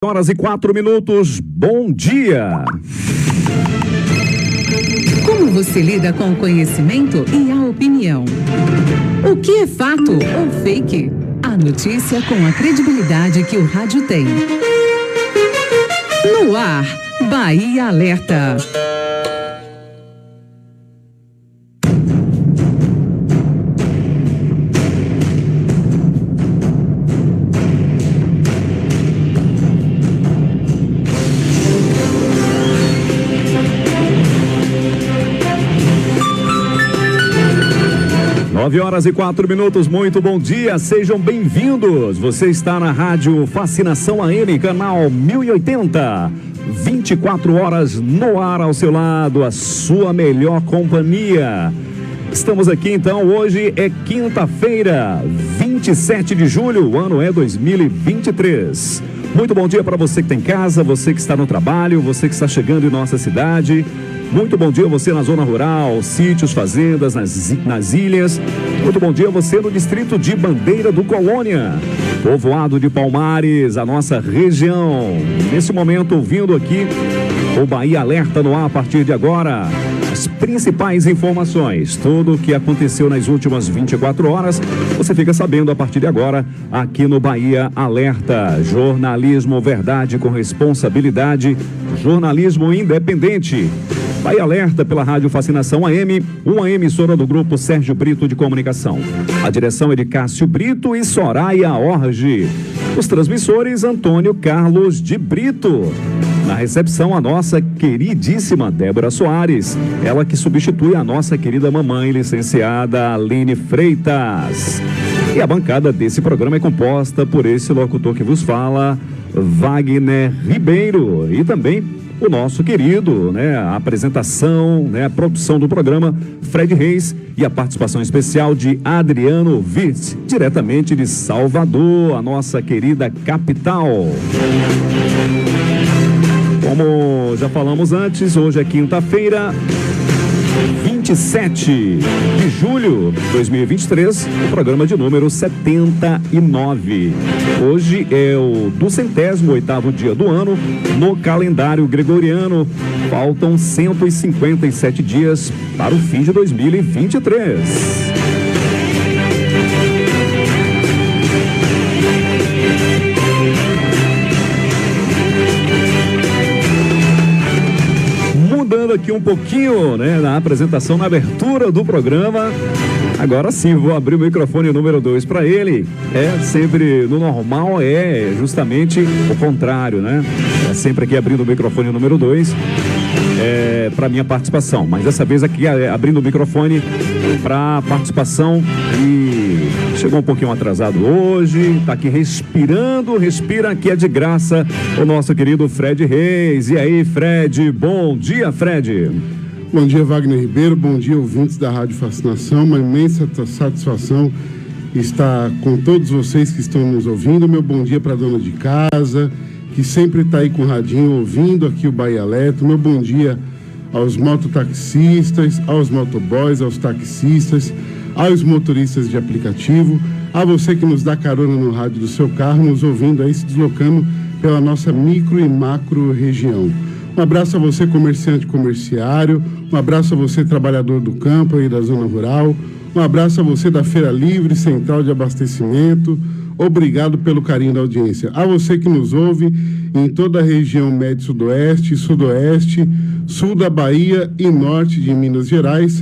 Horas e 4 minutos, bom dia! Como você lida com o conhecimento e a opinião? O que é fato ou fake? A notícia com a credibilidade que o rádio tem. No ar, Bahia Alerta. Nove horas e 4 minutos, muito bom dia, sejam bem-vindos. Você está na Rádio Fascinação AM, canal 1080. 24 horas no ar ao seu lado, a sua melhor companhia. Estamos aqui então, hoje é quinta-feira, 27 de julho, o ano é 2023. Muito bom dia para você que está em casa, você que está no trabalho, você que está chegando em nossa cidade. Muito bom dia você na zona rural, sítios, fazendas, nas ilhas. Muito bom dia você no distrito de Bandeira do Colônia, povoado de Palmares, a nossa região. Nesse momento, ouvindo aqui o Bahia Alerta no ar a partir de agora. As principais informações, tudo o que aconteceu nas últimas 24 horas, você fica sabendo a partir de agora aqui no Bahia Alerta. Jornalismo, verdade com responsabilidade, jornalismo independente. Bahia Alerta pela Rádio Fascinação AM, uma emissora do Grupo Sérgio Brito de Comunicação. A direção é de Cássio Brito e Soraya Orge. Os transmissores, Antônio Carlos de Brito. Na recepção, a nossa queridíssima Débora Soares, ela que substitui a nossa querida mamãe, licenciada Aline Freitas. E a bancada desse programa é composta por esse locutor que vos fala, Wagner Ribeiro, e também o nosso querido, a apresentação, a produção do programa, Fred Reis, e a participação especial de Adriano Wirtz, diretamente de Salvador, a nossa querida capital. Como já falamos antes, hoje é quinta-feira, 27 de julho de 2023, o programa de número 79. Hoje é o 208º dia do ano no calendário gregoriano. Faltam 157 dias para o fim de 2023. Mudando aqui um pouquinho, na apresentação, na abertura do programa. Agora sim, vou abrir o microfone número 2 para ele. É sempre, no normal, é justamente o contrário, É sempre aqui abrindo o microfone número 2 para minha participação. Mas dessa vez aqui abrindo o microfone para participação e chegou um pouquinho atrasado hoje, tá aqui respira que é de graça o nosso querido Fred Reis. E aí, Fred? Bom dia, Fred. Bom dia, Wagner Ribeiro, bom dia, ouvintes da Rádio Fascinação, uma imensa satisfação estar com todos vocês que estão nos ouvindo. Meu bom dia para a dona de casa, que sempre está aí com o radinho ouvindo aqui o Bahia Alerta. Meu bom dia aos mototaxistas, aos motoboys, aos taxistas, aos motoristas de aplicativo, a você que nos dá carona no rádio do seu carro, nos ouvindo aí, se deslocando pela nossa micro e macro região. Um abraço a você, comerciante comerciário, um abraço a você, trabalhador do campo aí da zona rural, um abraço a você da Feira Livre, Central de Abastecimento. Obrigado pelo carinho da audiência. A você que nos ouve em toda a região médio sudoeste, sudoeste, sul da Bahia e norte de Minas Gerais,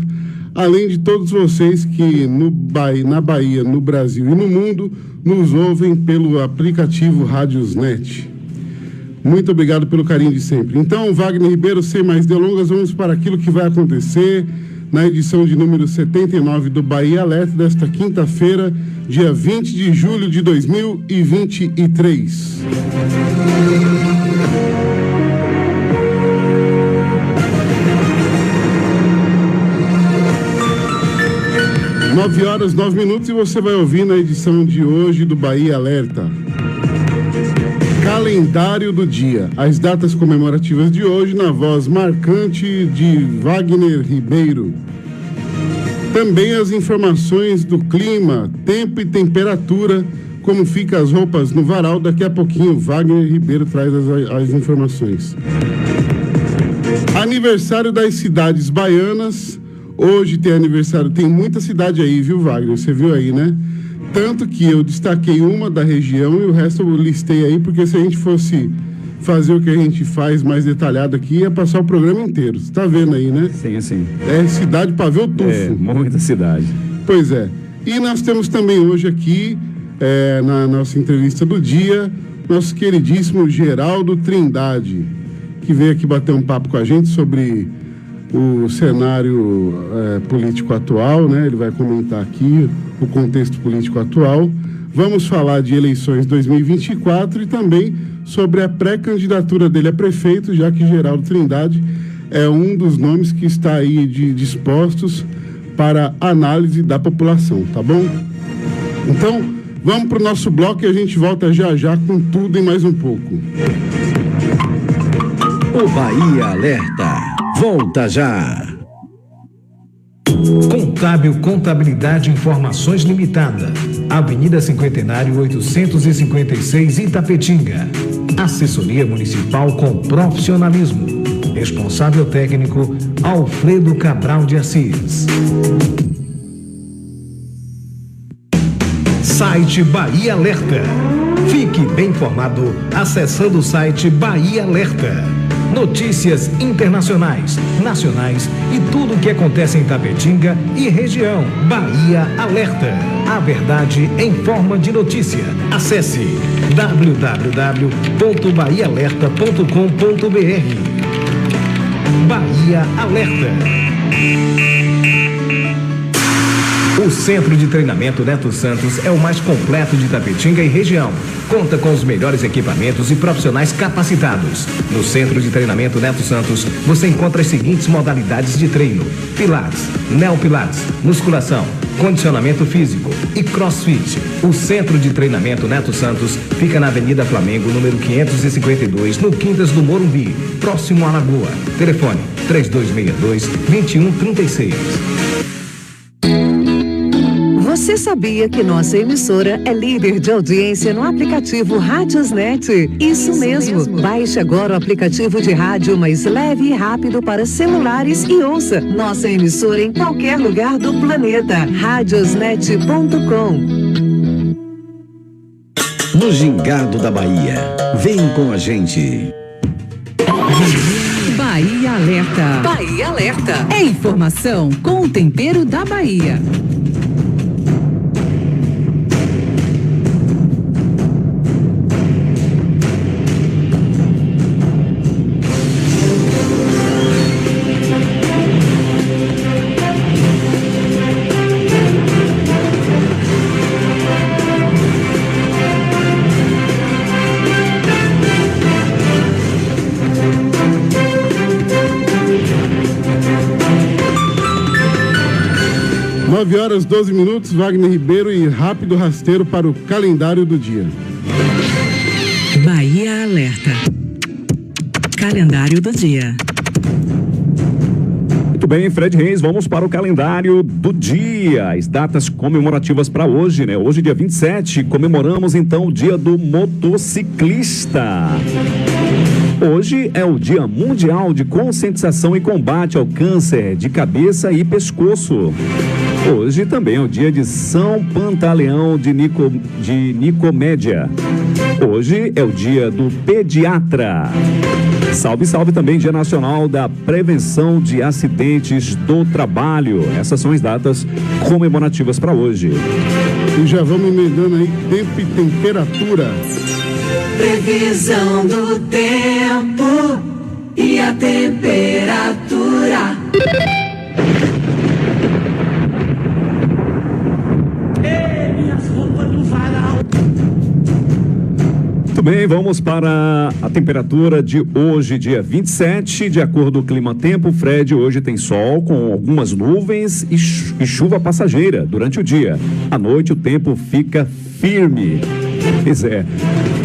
além de todos vocês que na Bahia, no Brasil e no mundo, nos ouvem pelo aplicativo Rádiosnet. Muito obrigado pelo carinho de sempre. Então, Wagner Ribeiro, sem mais delongas, vamos para aquilo que vai acontecer na edição de número 79 do Bahia Alerta desta quinta-feira, dia 20 de julho de 2023. 9 horas, 9 minutos, e você vai ouvir na edição de hoje do Bahia Alerta. Calendário do dia. As datas comemorativas de hoje na voz marcante de Wagner Ribeiro. Também as informações do clima, tempo e temperatura como ficam as roupas no varal. Daqui a pouquinho, Wagner Ribeiro traz as informações. Aniversário das cidades baianas. Hoje tem aniversário, tem muita cidade aí, viu, Wagner? Você viu aí, né? Tanto que eu destaquei uma da região e o resto eu listei aí, porque se a gente fosse fazer o que a gente faz mais detalhado aqui, ia passar o programa inteiro. Você tá vendo aí, né? Sim, sim. É cidade para ver o tufo. É, muita cidade. Pois é. E nós temos também hoje aqui, na nossa entrevista do dia, nosso queridíssimo Geraldo Trindade, que veio aqui bater um papo com a gente sobre o cenário político atual, né? Ele vai comentar aqui o contexto político atual. Vamos falar de eleições 2024 e também sobre a pré-candidatura dele a prefeito, já que Geraldo Trindade é um dos nomes que está aí dispostos para análise da população, tá bom? Então, vamos para o nosso bloco e a gente volta já já com tudo e mais um pouco. O Bahia Alerta. Volta já. Contábil Contabilidade Informações Limitada. Avenida Cinquentenário 856 Itapetinga. Assessoria Municipal com profissionalismo. Responsável técnico Alfredo Cabral de Assis. Site Bahia Alerta. Fique bem informado acessando o site Bahia Alerta. Notícias internacionais, nacionais e tudo o que acontece em Itapetinga e região. Bahia Alerta. A verdade em forma de notícia. Acesse www.bahiaalerta.com.br. Bahia Alerta. O Centro de Treinamento Neto Santos é o mais completo de Itapetinga e região. Conta com os melhores equipamentos e profissionais capacitados. No Centro de Treinamento Neto Santos, você encontra as seguintes modalidades de treino: Pilates, Neopilates, musculação, condicionamento físico e crossfit. O Centro de Treinamento Neto Santos fica na Avenida Flamengo, número 552, no Quintas do Morumbi, próximo à Lagoa. Telefone 3262-2136. Você sabia que nossa emissora é líder de audiência no aplicativo Rádiosnet? Isso mesmo. Baixe agora o aplicativo de rádio mais leve e rápido para celulares e ouça nossa emissora em qualquer lugar do planeta. Radiosnet.com. No Gingado da Bahia. Vem com a gente. Bahia Alerta. Bahia Alerta. É informação com o tempero da Bahia. Horas 12 minutos, Wagner Ribeiro e rápido rasteiro para o calendário do dia. Bahia Alerta. Calendário do dia. Muito bem, Fred Reis, vamos para o calendário do dia. As datas comemorativas para hoje, né? Hoje, dia 27, comemoramos então o dia do motociclista. Hoje é o Dia Mundial de Conscientização e Combate ao Câncer de Cabeça e Pescoço. Hoje também é o dia de São Pantaleão de Nicomédia. Hoje é o dia do pediatra. Salve, salve também, Dia Nacional da Prevenção de Acidentes do Trabalho. Essas são as datas comemorativas para hoje. E já vamos emendando aí tempo e temperatura. Previsão do tempo e a temperatura. Muito bem, vamos para a temperatura de hoje, dia 27, de acordo com o clima-tempo. Fred, hoje tem sol com algumas nuvens e chuva passageira durante o dia. À noite o tempo fica firme. Pois é,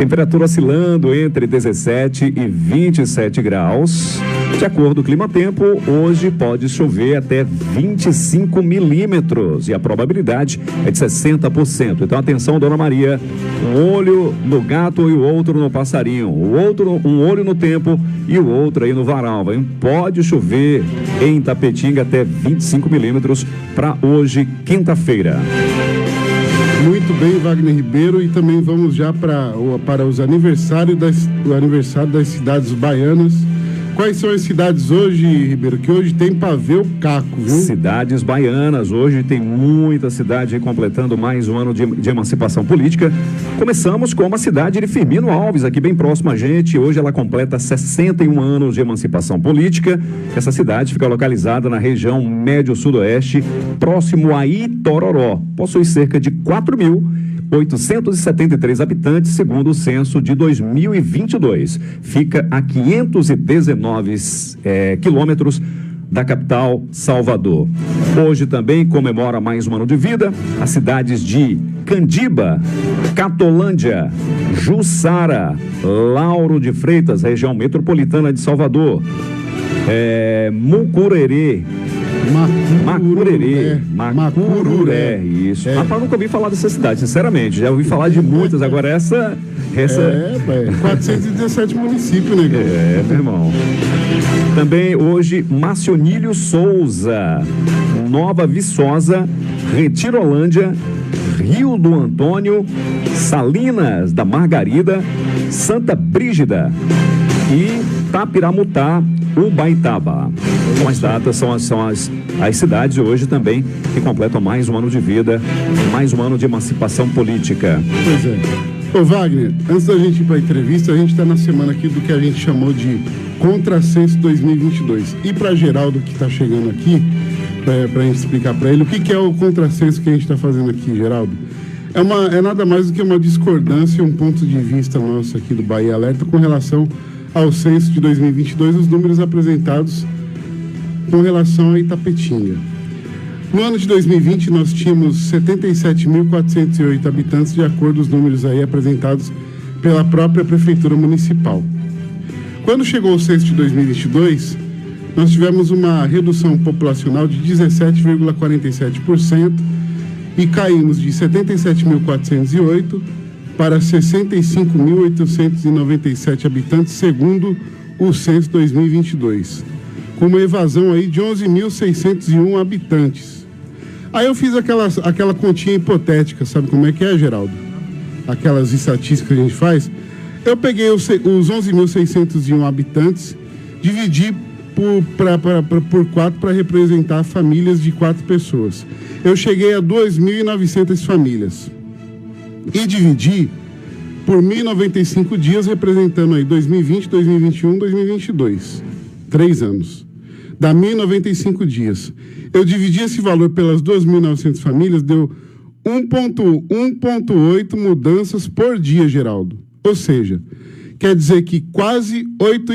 Temperatura oscilando entre 17 e 27 graus. De acordo com o clima-tempo, hoje pode chover até 25 milímetros e a probabilidade é de 60%. Então, atenção, Dona Maria, um olho no gato e o outro no passarinho. Um olho no tempo e o outro aí no varal. Hein? Pode chover em Itapetinga até 25 milímetros para hoje, quinta-feira. Muito bem, Wagner Ribeiro, e também vamos já para os aniversários das cidades baianas. Quais são as cidades hoje, Ribeiro, que hoje tem para ver o caco, viu? Cidades baianas, hoje tem muita cidade completando mais um ano de emancipação política. Começamos com uma cidade de Firmino Alves, aqui bem próximo a gente. Hoje ela completa 61 anos de emancipação política. Essa cidade fica localizada na região médio-sudoeste, próximo a Itororó. Possui cerca de 4.873 habitantes, segundo o censo de 2022. Fica a 519 quilômetros da capital, Salvador. Hoje também comemora mais um ano de vida as cidades de Candiba, Catolândia, Jussara, Lauro de Freitas, região metropolitana de Salvador, Mucurerê, Macururé, isso. Rapaz, nunca ouvi falar dessa cidade, sinceramente. Já ouvi falar de muitas, agora essa... 417 municípios, né? Meu irmão. Também hoje, Macionílio Souza, Nova Viçosa, Retirolândia, Rio do Antônio, Salinas da Margarida, Santa Brígida e Tapiramutá, Ubaitaba. Então, as datas são as cidades hoje também que completam mais um ano de vida, mais um ano de emancipação política. Pois é. Ô Wagner, antes da gente ir para a entrevista, a gente está na semana aqui do que a gente chamou de Contrassenso 2022. E para Geraldo, que está chegando aqui, para a gente explicar para ele o que é o contrassenso que a gente está fazendo aqui, Geraldo. É nada mais do que uma discordância, um ponto de vista nosso aqui do Bahia Alerta com relação ao censo de 2022, os números apresentados com relação a Itapetinga. No ano de 2020, nós tínhamos 77.408 habitantes, de acordo com os números aí apresentados pela própria Prefeitura Municipal. Quando chegou o censo de 2022, nós tivemos uma redução populacional de 17,47% e caímos de 77.408 para 65.897 habitantes, segundo o censo 2022, com uma evasão aí de 11.601 habitantes. Aí eu fiz aquela continha hipotética, sabe como é que é, Geraldo? Aquelas estatísticas que a gente faz. Eu peguei os 11.601 habitantes, dividi por 4 para representar famílias de 4 pessoas. Eu cheguei a 2.900 famílias. E dividi por 1.095 dias, representando aí 2020, 2021, 2022. 3 anos. Dá 1.095 dias. Eu dividi esse valor pelas 2.900 famílias, deu 1,8 mudanças por dia, Geraldo. Ou seja, quer dizer que quase 8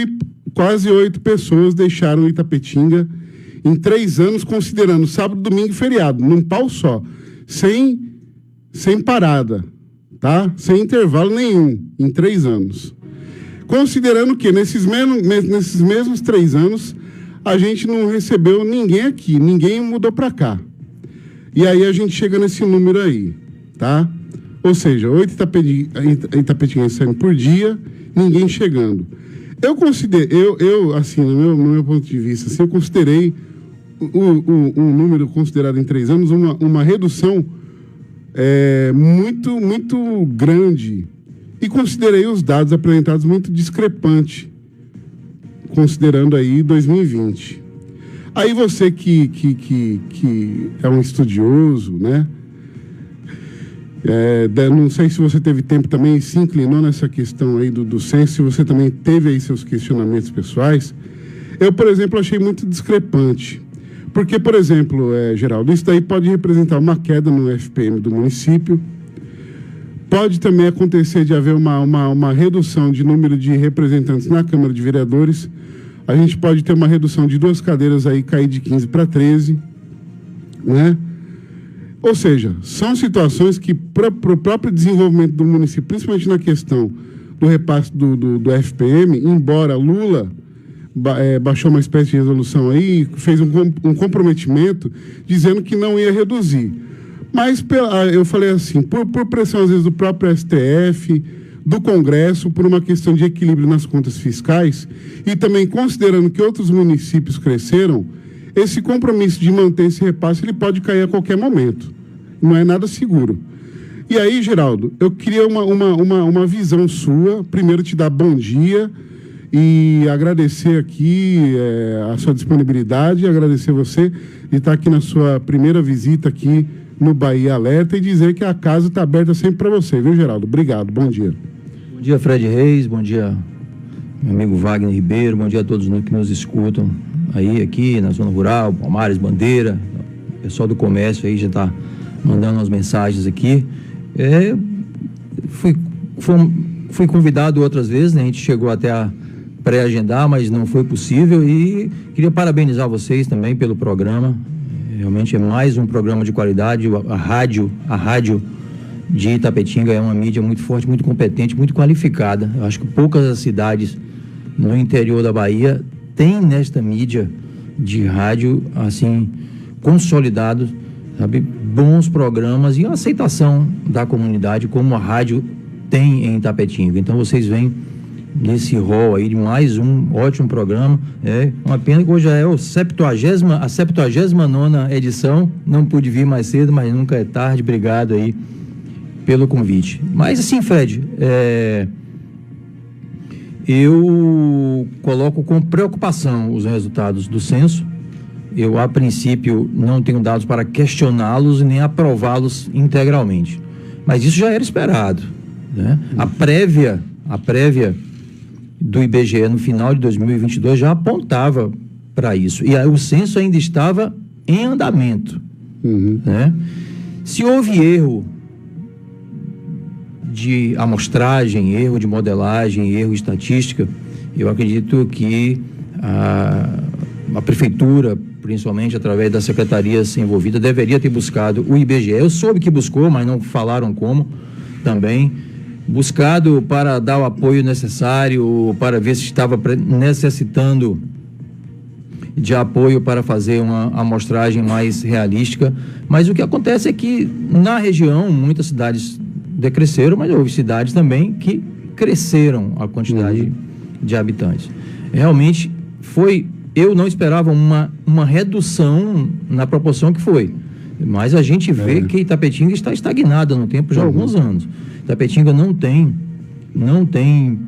pessoas deixaram Itapetinga em 3 anos, considerando sábado, domingo e feriado, num pau só, sem parada, tá? Sem intervalo nenhum, em 3 anos. Considerando que nesses mesmos 3 anos, a gente não recebeu ninguém aqui, ninguém mudou para cá. E aí a gente chega nesse número aí, tá? Ou seja, 8 itapetinguenses saindo por dia, ninguém chegando. Eu assim, no meu ponto de vista, assim, eu considerei um número considerado em 3 anos uma redução muito, muito grande. E considerei os dados apresentados muito discrepantes, considerando aí 2020. Aí você que é um estudioso, né? Não sei se você teve tempo também e se inclinou nessa questão aí do censo, se você também teve aí seus questionamentos pessoais. Eu, por exemplo, achei muito discrepante. Porque, por exemplo, Geraldo, isso daí pode representar uma queda no FPM do município. Pode também acontecer de haver uma redução de número de representantes na Câmara de Vereadores. A gente pode ter uma redução de 2 cadeiras aí, cair de 15 para 13, né? Ou seja, são situações que para o próprio desenvolvimento do município, principalmente na questão repasse do FPM, embora Lula baixou uma espécie de resolução aí, fez um comprometimento dizendo que não ia reduzir. Mas eu falei assim, por pressão às vezes do próprio STF, do Congresso, por uma questão de equilíbrio nas contas fiscais, e também considerando que outros municípios cresceram, esse compromisso de manter esse repasse, ele pode cair a qualquer momento. Não é nada seguro. E aí, Geraldo, eu queria uma visão sua, primeiro te dar bom dia e agradecer aqui a sua disponibilidade, agradecer você de estar aqui na sua primeira visita aqui no Bahia Alerta e dizer que a casa está aberta sempre para você, viu, Geraldo? Obrigado, bom dia. Bom dia, Fred Reis, bom dia, meu amigo Wagner Ribeiro, bom dia a todos que nos escutam aí, aqui na Zona Rural, Palmares, Bandeira, o pessoal do comércio aí já está mandando umas mensagens aqui. Fui convidado outras vezes, né? A gente chegou até a pré-agendar, mas não foi possível, e queria parabenizar vocês também pelo programa. Realmente é mais um programa de qualidade. A rádio de Itapetinga é uma mídia muito forte, muito competente, muito qualificada. Eu acho que poucas as cidades no interior da Bahia têm nesta mídia de rádio, assim, consolidados, sabe, bons programas e a aceitação da comunidade como a rádio tem em Itapetinga. Então vocês vêm nesse rol aí de mais um ótimo programa. É uma pena que hoje já é a 79ª edição, não pude vir mais cedo, mas nunca é tarde. Obrigado aí pelo convite. Mas assim, Fred, eu coloco com preocupação os resultados do censo. Eu, a princípio, não tenho dados para questioná-los e nem aprová-los integralmente. Mas isso já era esperado, né? A prévia do IBGE no final de 2022 já apontava para isso. E aí o censo ainda estava em andamento. Né? Se houve erro de amostragem, erro de modelagem, erro estatística, eu acredito que a prefeitura, principalmente através das secretarias envolvidas, deveria ter buscado o IBGE. Eu soube que buscou, mas não falaram como também. Buscado para dar o apoio necessário, para ver se estava necessitando de apoio para fazer uma amostragem mais realística. Mas o que acontece é que na região muitas cidades decresceram, mas houve cidades também que cresceram a quantidade de habitantes. Realmente eu não esperava uma redução na proporção que foi, mas a gente vê que Itapetinga está estagnada no tempo já há alguns anos. Itapetinga não tem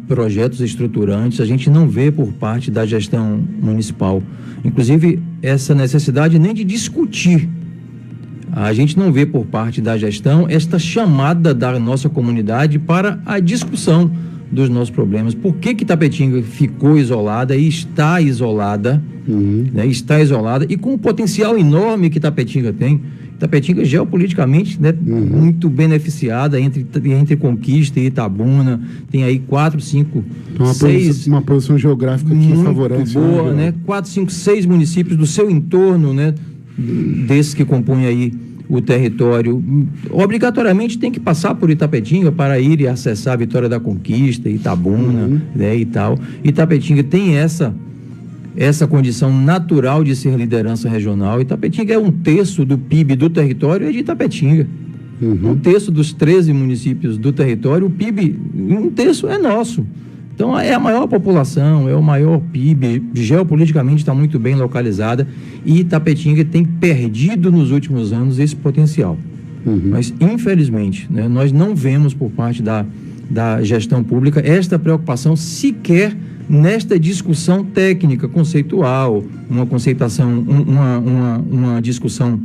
projetos estruturantes, a gente não vê por parte da gestão municipal, inclusive essa necessidade nem de discutir. A gente não vê por parte da gestão esta chamada da nossa comunidade para a discussão dos nossos problemas. Por que Itapetinga ficou isolada e está isolada, né? Está isolada e com o potencial enorme que Itapetinga tem. Itapetinga geopoliticamente, né, muito beneficiada entre Conquista e Itabuna, tem aí 4, 5, 6... Uma posição geográfica que favorece. Boa, né? 4, 5, 6 municípios do seu entorno, né, desses que compõem aí o território, obrigatoriamente tem que passar por Itapetinga para ir e acessar a Vitória da Conquista, Itabuna, né, e tal. Itapetinga tem essa condição natural de ser liderança regional. Itapetinga é 1/3 do PIB do território é de Itapetinga. 1/3 dos 13 municípios do território, o PIB, 1/3 é nosso. Então é a maior população, é o maior PIB, geopoliticamente está muito bem localizada, e Itapetinga tem perdido nos últimos anos esse potencial. Mas infelizmente, né, nós não vemos por parte da gestão pública esta preocupação sequer nesta discussão técnica, conceitual, uma conceituação, uma discussão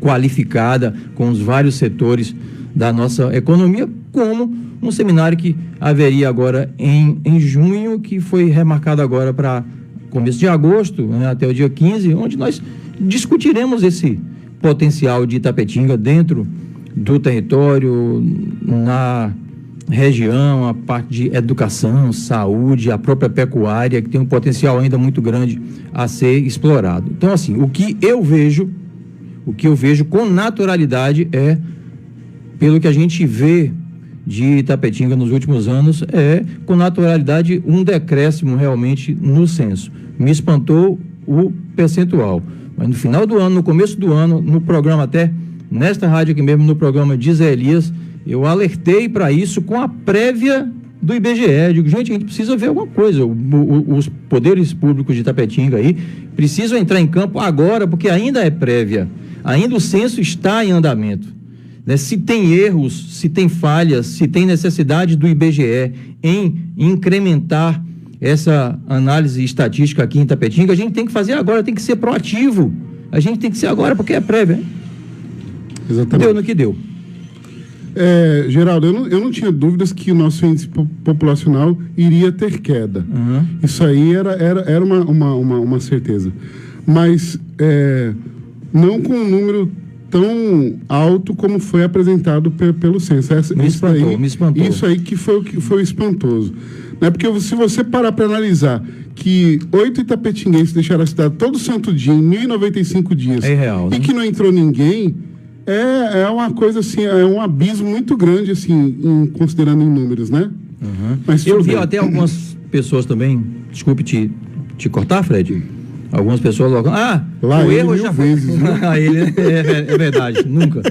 qualificada com os vários setores da nossa economia, como um seminário que haveria agora em junho, que foi remarcado agora para começo de agosto, né, até o dia 15, onde nós discutiremos esse potencial de Itapetinga dentro do território, na região, a parte de educação, saúde, a própria pecuária, que tem um potencial ainda muito grande a ser explorado. Então, assim, o que eu vejo com naturalidade é, pelo que a gente vê de Itapetinga nos últimos anos é, com naturalidade, um decréscimo realmente no censo. Me espantou o percentual. Mas no final do ano, no começo do ano, no programa até, nesta rádio aqui mesmo, no programa de Zé Elias, eu alertei para isso com a prévia do IBGE. Eu digo, gente, a gente precisa ver alguma coisa. Os poderes públicos de Itapetinga aí precisam entrar em campo agora, porque ainda é prévia. Ainda o censo está em andamento. Né? Se tem erros, se tem falhas, se tem necessidade do IBGE em incrementar essa análise estatística aqui em Itapetinga, a gente tem que fazer agora, tem que ser proativo. A gente tem que ser agora, porque é prévia. Exatamente. Deu no que deu. Geraldo, eu não tinha dúvidas que o nosso índice populacional iria ter queda. Uhum. Isso aí era uma certeza. Mas não com um número tão alto como foi apresentado pelo censo. Me espantou. Isso aí que foi espantoso. Né? Porque se você parar para analisar que 8 itapetinguenses deixaram a cidade todo santo dia, em 1095 dias, é real, né? E que não entrou ninguém, é uma coisa assim, é um abismo muito grande, assim, considerando em números, né? Uhum. Mas eu vi até algumas pessoas também, desculpe te cortar, Fred, algumas pessoas logo, lá o erro já foi. Vezes, ele é verdade, nunca.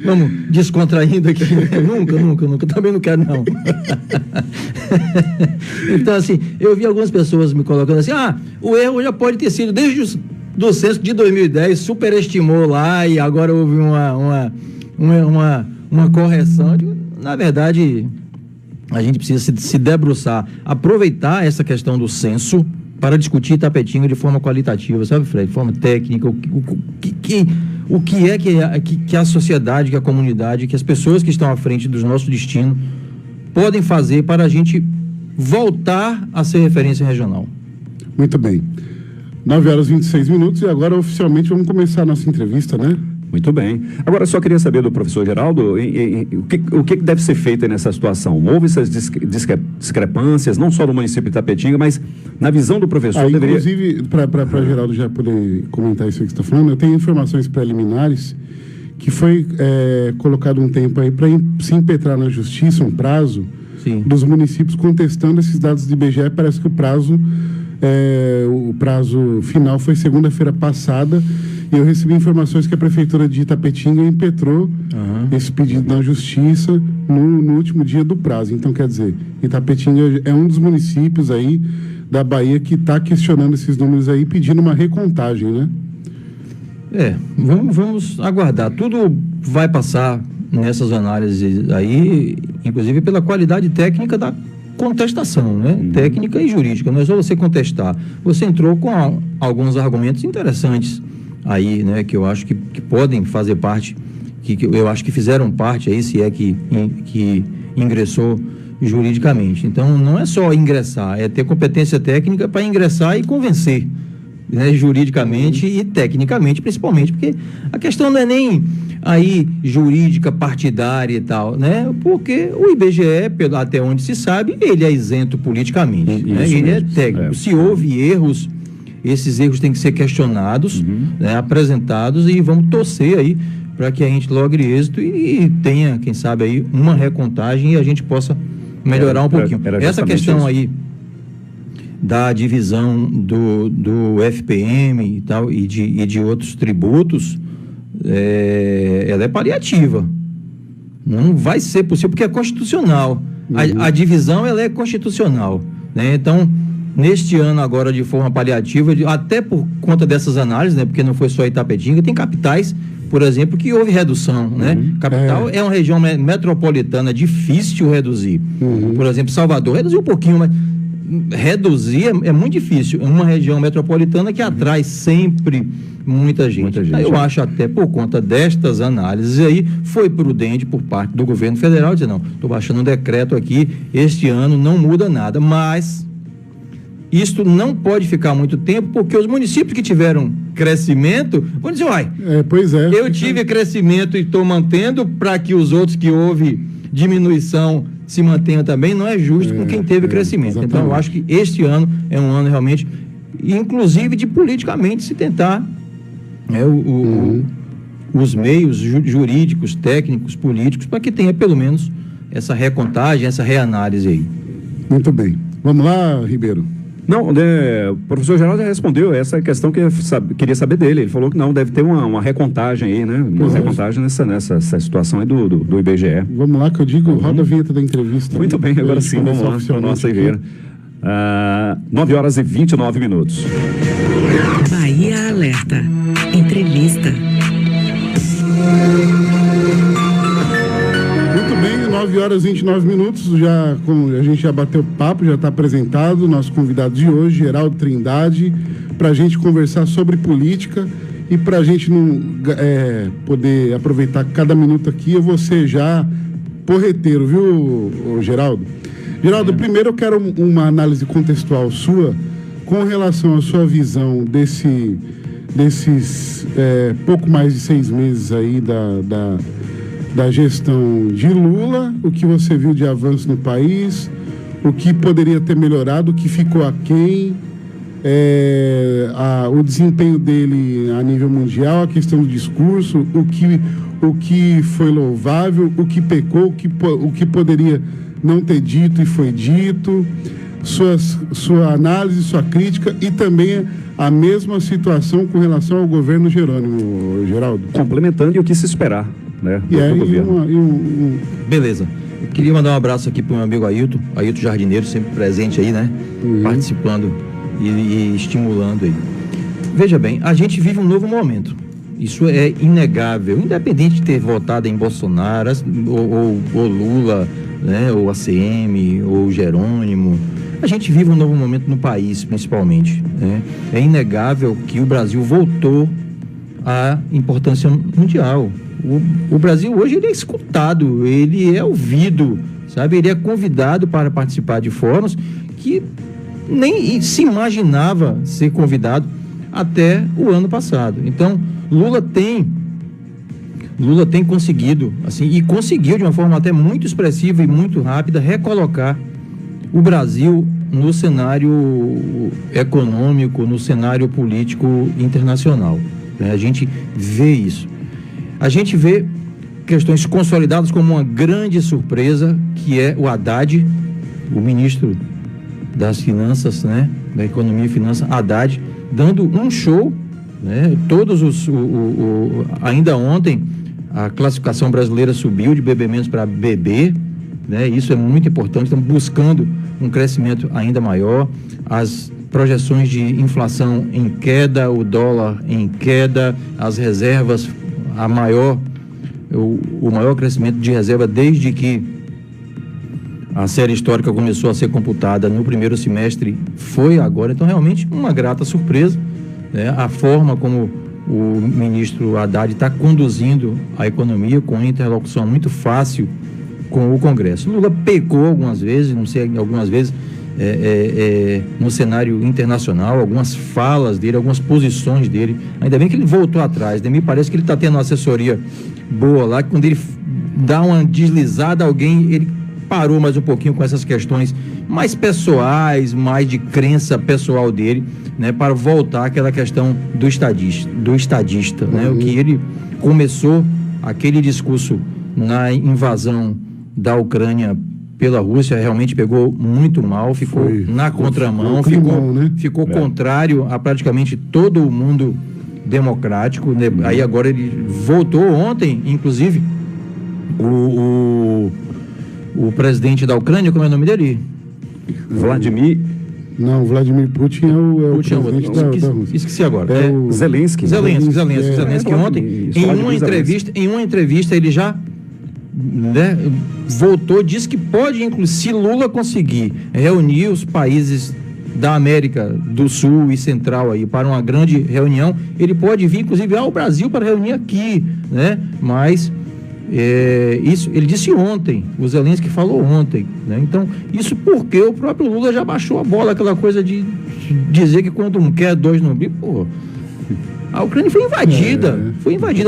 vamos descontraindo aqui. Nunca, também não quero não. Então, assim, eu vi algumas pessoas me colocando assim, o erro já pode ter sido desde do censo de 2010, superestimou lá e agora houve uma correção. Na verdade, a gente precisa se debruçar, aproveitar essa questão do censo para discutir Itapetinga de forma qualitativa, sabe, Fred? De forma técnica, o que é que a sociedade, que a comunidade, que as pessoas que estão à frente do nosso destino podem fazer para a gente voltar a ser referência regional. Muito bem. 9h26 e agora oficialmente vamos começar a nossa entrevista, né? Muito bem. Agora, só queria saber do professor Geraldo o que deve ser feito nessa situação. Houve essas discrepâncias, não só no município de Itapetinga, mas na visão do professor deveria... Inclusive, para Geraldo já poder comentar isso que você está falando, eu tenho informações preliminares que foi colocado um tempo aí para se impetrar na justiça, um prazo, sim, dos municípios contestando esses dados do IBGE. Parece que o prazo final foi segunda-feira passada. E eu recebi informações que a Prefeitura de Itapetinga impetrou esse pedido na Justiça no último dia do prazo. Então, quer dizer, Itapetinga é um dos municípios aí da Bahia que está questionando esses números aí, pedindo uma recontagem, né? Vamos aguardar. Tudo vai passar nessas análises aí, inclusive pela qualidade técnica da contestação, né? Técnica e jurídica. Não é só você contestar. Você entrou com alguns argumentos interessantes aí, né, que eu acho que podem fazer parte, que eu acho que fizeram parte aí, se é que ingressou juridicamente. Então, não é só ingressar, é ter competência técnica para ingressar e convencer, né, juridicamente e tecnicamente, principalmente, porque a questão não é nem aí jurídica, partidária e tal, né, porque o IBGE, até onde se sabe, ele é isento politicamente, né, ele é técnico. Se houve erros, esses erros têm que ser questionados, né, apresentados, e vamos torcer aí para que a gente logre êxito e tenha, quem sabe, aí uma recontagem e a gente possa melhorar um pouquinho. Essa questão isso aí da divisão do FPM e tal, e de outros tributos, ela é paliativa. Não vai ser possível, porque é constitucional. A divisão, ela é constitucional, né? Então, neste ano agora, de forma paliativa, até por conta dessas análises, né, porque não foi só Itapetinga, tem capitais, por exemplo, que houve redução, né? Capital é uma região metropolitana, difícil reduzir. Por exemplo, Salvador reduziu um pouquinho, mas reduzir é muito difícil. É uma região metropolitana que atrai sempre muita gente. Eu acho, até por conta destas análises aí, foi prudente por parte do governo federal dizer, não, estou baixando um decreto aqui, este ano não muda nada, mas isto não pode ficar muito tempo, porque os municípios que tiveram crescimento vão dizer, eu tive crescimento e estou mantendo, para que os outros que houve diminuição se mantenham também. Não é justo com quem teve crescimento. Exatamente. Então, eu acho que este ano é um ano realmente, os meios jurídicos, técnicos, políticos, para que tenha pelo menos essa recontagem, essa reanálise aí. Muito bem. Vamos lá, Ribeiro. Não, o professor Geraldo já respondeu essa questão que eu queria saber dele. Ele falou que não, deve ter uma recontagem aí, né? Uma recontagem nessa situação aí do IBGE. Vamos lá, que eu digo, roda a vinheta da entrevista. Muito bem, agora sim, vamos lá para a nossa Ribeira. 9h29. Bahia Alerta. Entrevista. Muito bem, 9h29, a gente já bateu papo, já está apresentado o nosso convidado de hoje, Geraldo Trindade, para a gente conversar sobre política e para a gente poder aproveitar cada minuto aqui, eu vou ser já porreteiro, viu, Geraldo? Geraldo, primeiro eu quero uma análise contextual sua com relação à sua visão desses pouco mais de 6 meses aí da gestão de Lula, o que você viu de avanço no país, o que poderia ter melhorado, o que ficou aquém, o desempenho dele a nível mundial, a questão do discurso, o que foi louvável, o que pecou, o que poderia não ter dito e foi dito, sua análise, sua crítica e também a mesma situação com relação ao governo Jerônimo, Geraldo. Complementando e o que se esperar, né? Beleza. Eu queria mandar um abraço aqui para o meu amigo Ailton Jardineiro, sempre presente aí, né? Participando e estimulando aí. Veja bem, a gente vive um novo momento. Isso é inegável, independente de ter votado em Bolsonaro, ou Lula, né? Ou ACM, ou Jerônimo. A gente vive um novo momento no país, principalmente, né? É inegável que o Brasil voltou à importância mundial. O Brasil hoje ele é escutado, ele é ouvido, sabe? Ele é convidado para participar de fóruns que nem se imaginava ser convidado até o ano passado. Então, Lula tem conseguido, assim, e conseguiu de uma forma até muito expressiva e muito rápida recolocar o Brasil no cenário econômico, no cenário político internacional. A gente vê isso. A gente vê questões consolidadas como uma grande surpresa, que é o Haddad, o ministro das Finanças, né, da Economia e Finanças, Haddad, dando um show, né, ainda ontem a classificação brasileira subiu de BB- para BB, né, isso é muito importante, estamos buscando um crescimento ainda maior, as projeções de inflação em queda, o dólar em queda, as reservas, o maior crescimento de reserva desde que a série histórica começou a ser computada no primeiro semestre foi agora. Então, realmente, uma grata surpresa, né? A forma como o ministro Haddad está conduzindo a economia com interlocução muito fácil com o Congresso. Lula pecou algumas vezes, no cenário internacional, algumas falas dele, algumas posições dele. Ainda bem que ele voltou atrás, né? Me parece que ele está tendo uma assessoria boa lá, que quando ele dá uma deslizada, ele parou mais um pouquinho com essas questões mais pessoais, mais de crença pessoal dele, né? Para voltar àquela questão do estadista, né? O que ele começou, aquele discurso na invasão da Ucrânia pela Rússia, realmente pegou muito mal, ficou na contramão, ficou contrário a praticamente todo o mundo democrático, né? Aí agora ele voltou ontem, inclusive, o presidente da Ucrânia, como é o nome dele? Vladimir Putin é o presidente da Rússia. Esqueci agora. Zelensky. Zelensky ontem, em uma entrevista ele já, né, voltou, disse que pode, inclusive, se Lula conseguir reunir os países da América do Sul e Central aí para uma grande reunião, ele pode vir, inclusive, ao Brasil para reunir aqui, né? Mas isso ele disse ontem, o Zelensky falou ontem, né? Então, isso porque o próprio Lula já baixou a bola, aquela coisa de dizer que quando um quer, dois não briga. Pô, a Ucrânia foi invadida,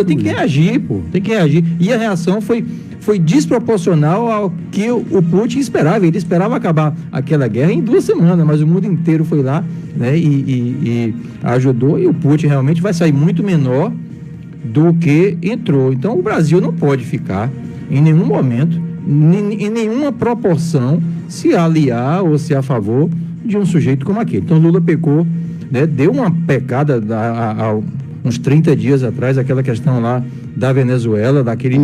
tem que reagir, pô, tem que reagir. E a reação foi desproporcional ao que o Putin esperava. Ele esperava acabar aquela guerra em 2 semanas, mas o mundo inteiro foi lá, né, e ajudou, e o Putin realmente vai sair muito menor do que entrou. Então o Brasil não pode ficar em nenhum momento, em nenhuma proporção, se aliar ou se a favor de um sujeito como aquele. Então Lula pecou, né, deu uma pecada há uns 30 dias atrás, aquela questão lá da Venezuela, daquele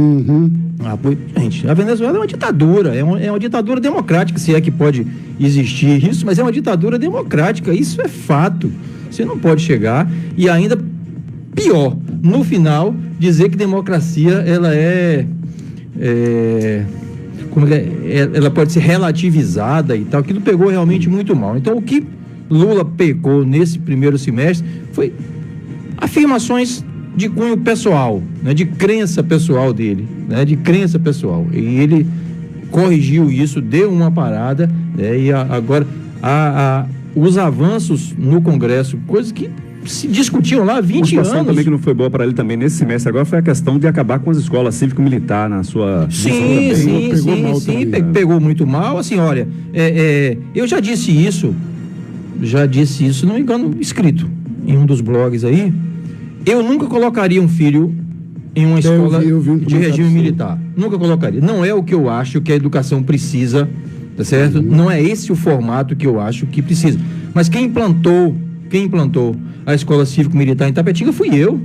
apoio. Gente, a Venezuela é uma ditadura, é uma ditadura democrática, se é que pode existir isso, mas é uma ditadura democrática, isso é fato. Você não pode chegar e ainda pior, no final, dizer que democracia ela ela pode ser relativizada e tal. Aquilo pegou realmente muito mal. Então, o que Lula pecou nesse primeiro semestre foi afirmações de cunho pessoal, né, de crença pessoal dele, né, de crença pessoal. E ele corrigiu isso, deu uma parada, né, e agora os avanços no Congresso, coisas que se discutiam lá há 20 anos. Uma situação também que não foi boa para ele também nesse semestre agora foi a questão de acabar com as escolas cívico-militar na sua... Sim, pegou muito mal. Assim, olha, eu já disse isso, não me engano, escrito em um dos blogs aí. Eu nunca colocaria um filho em uma escola de regime militar. Nunca colocaria. Não é o que eu acho que a educação precisa, tá certo? Não é esse o formato que eu acho que precisa. Mas quem implantou a escola cívico-militar em Tapetinga fui eu.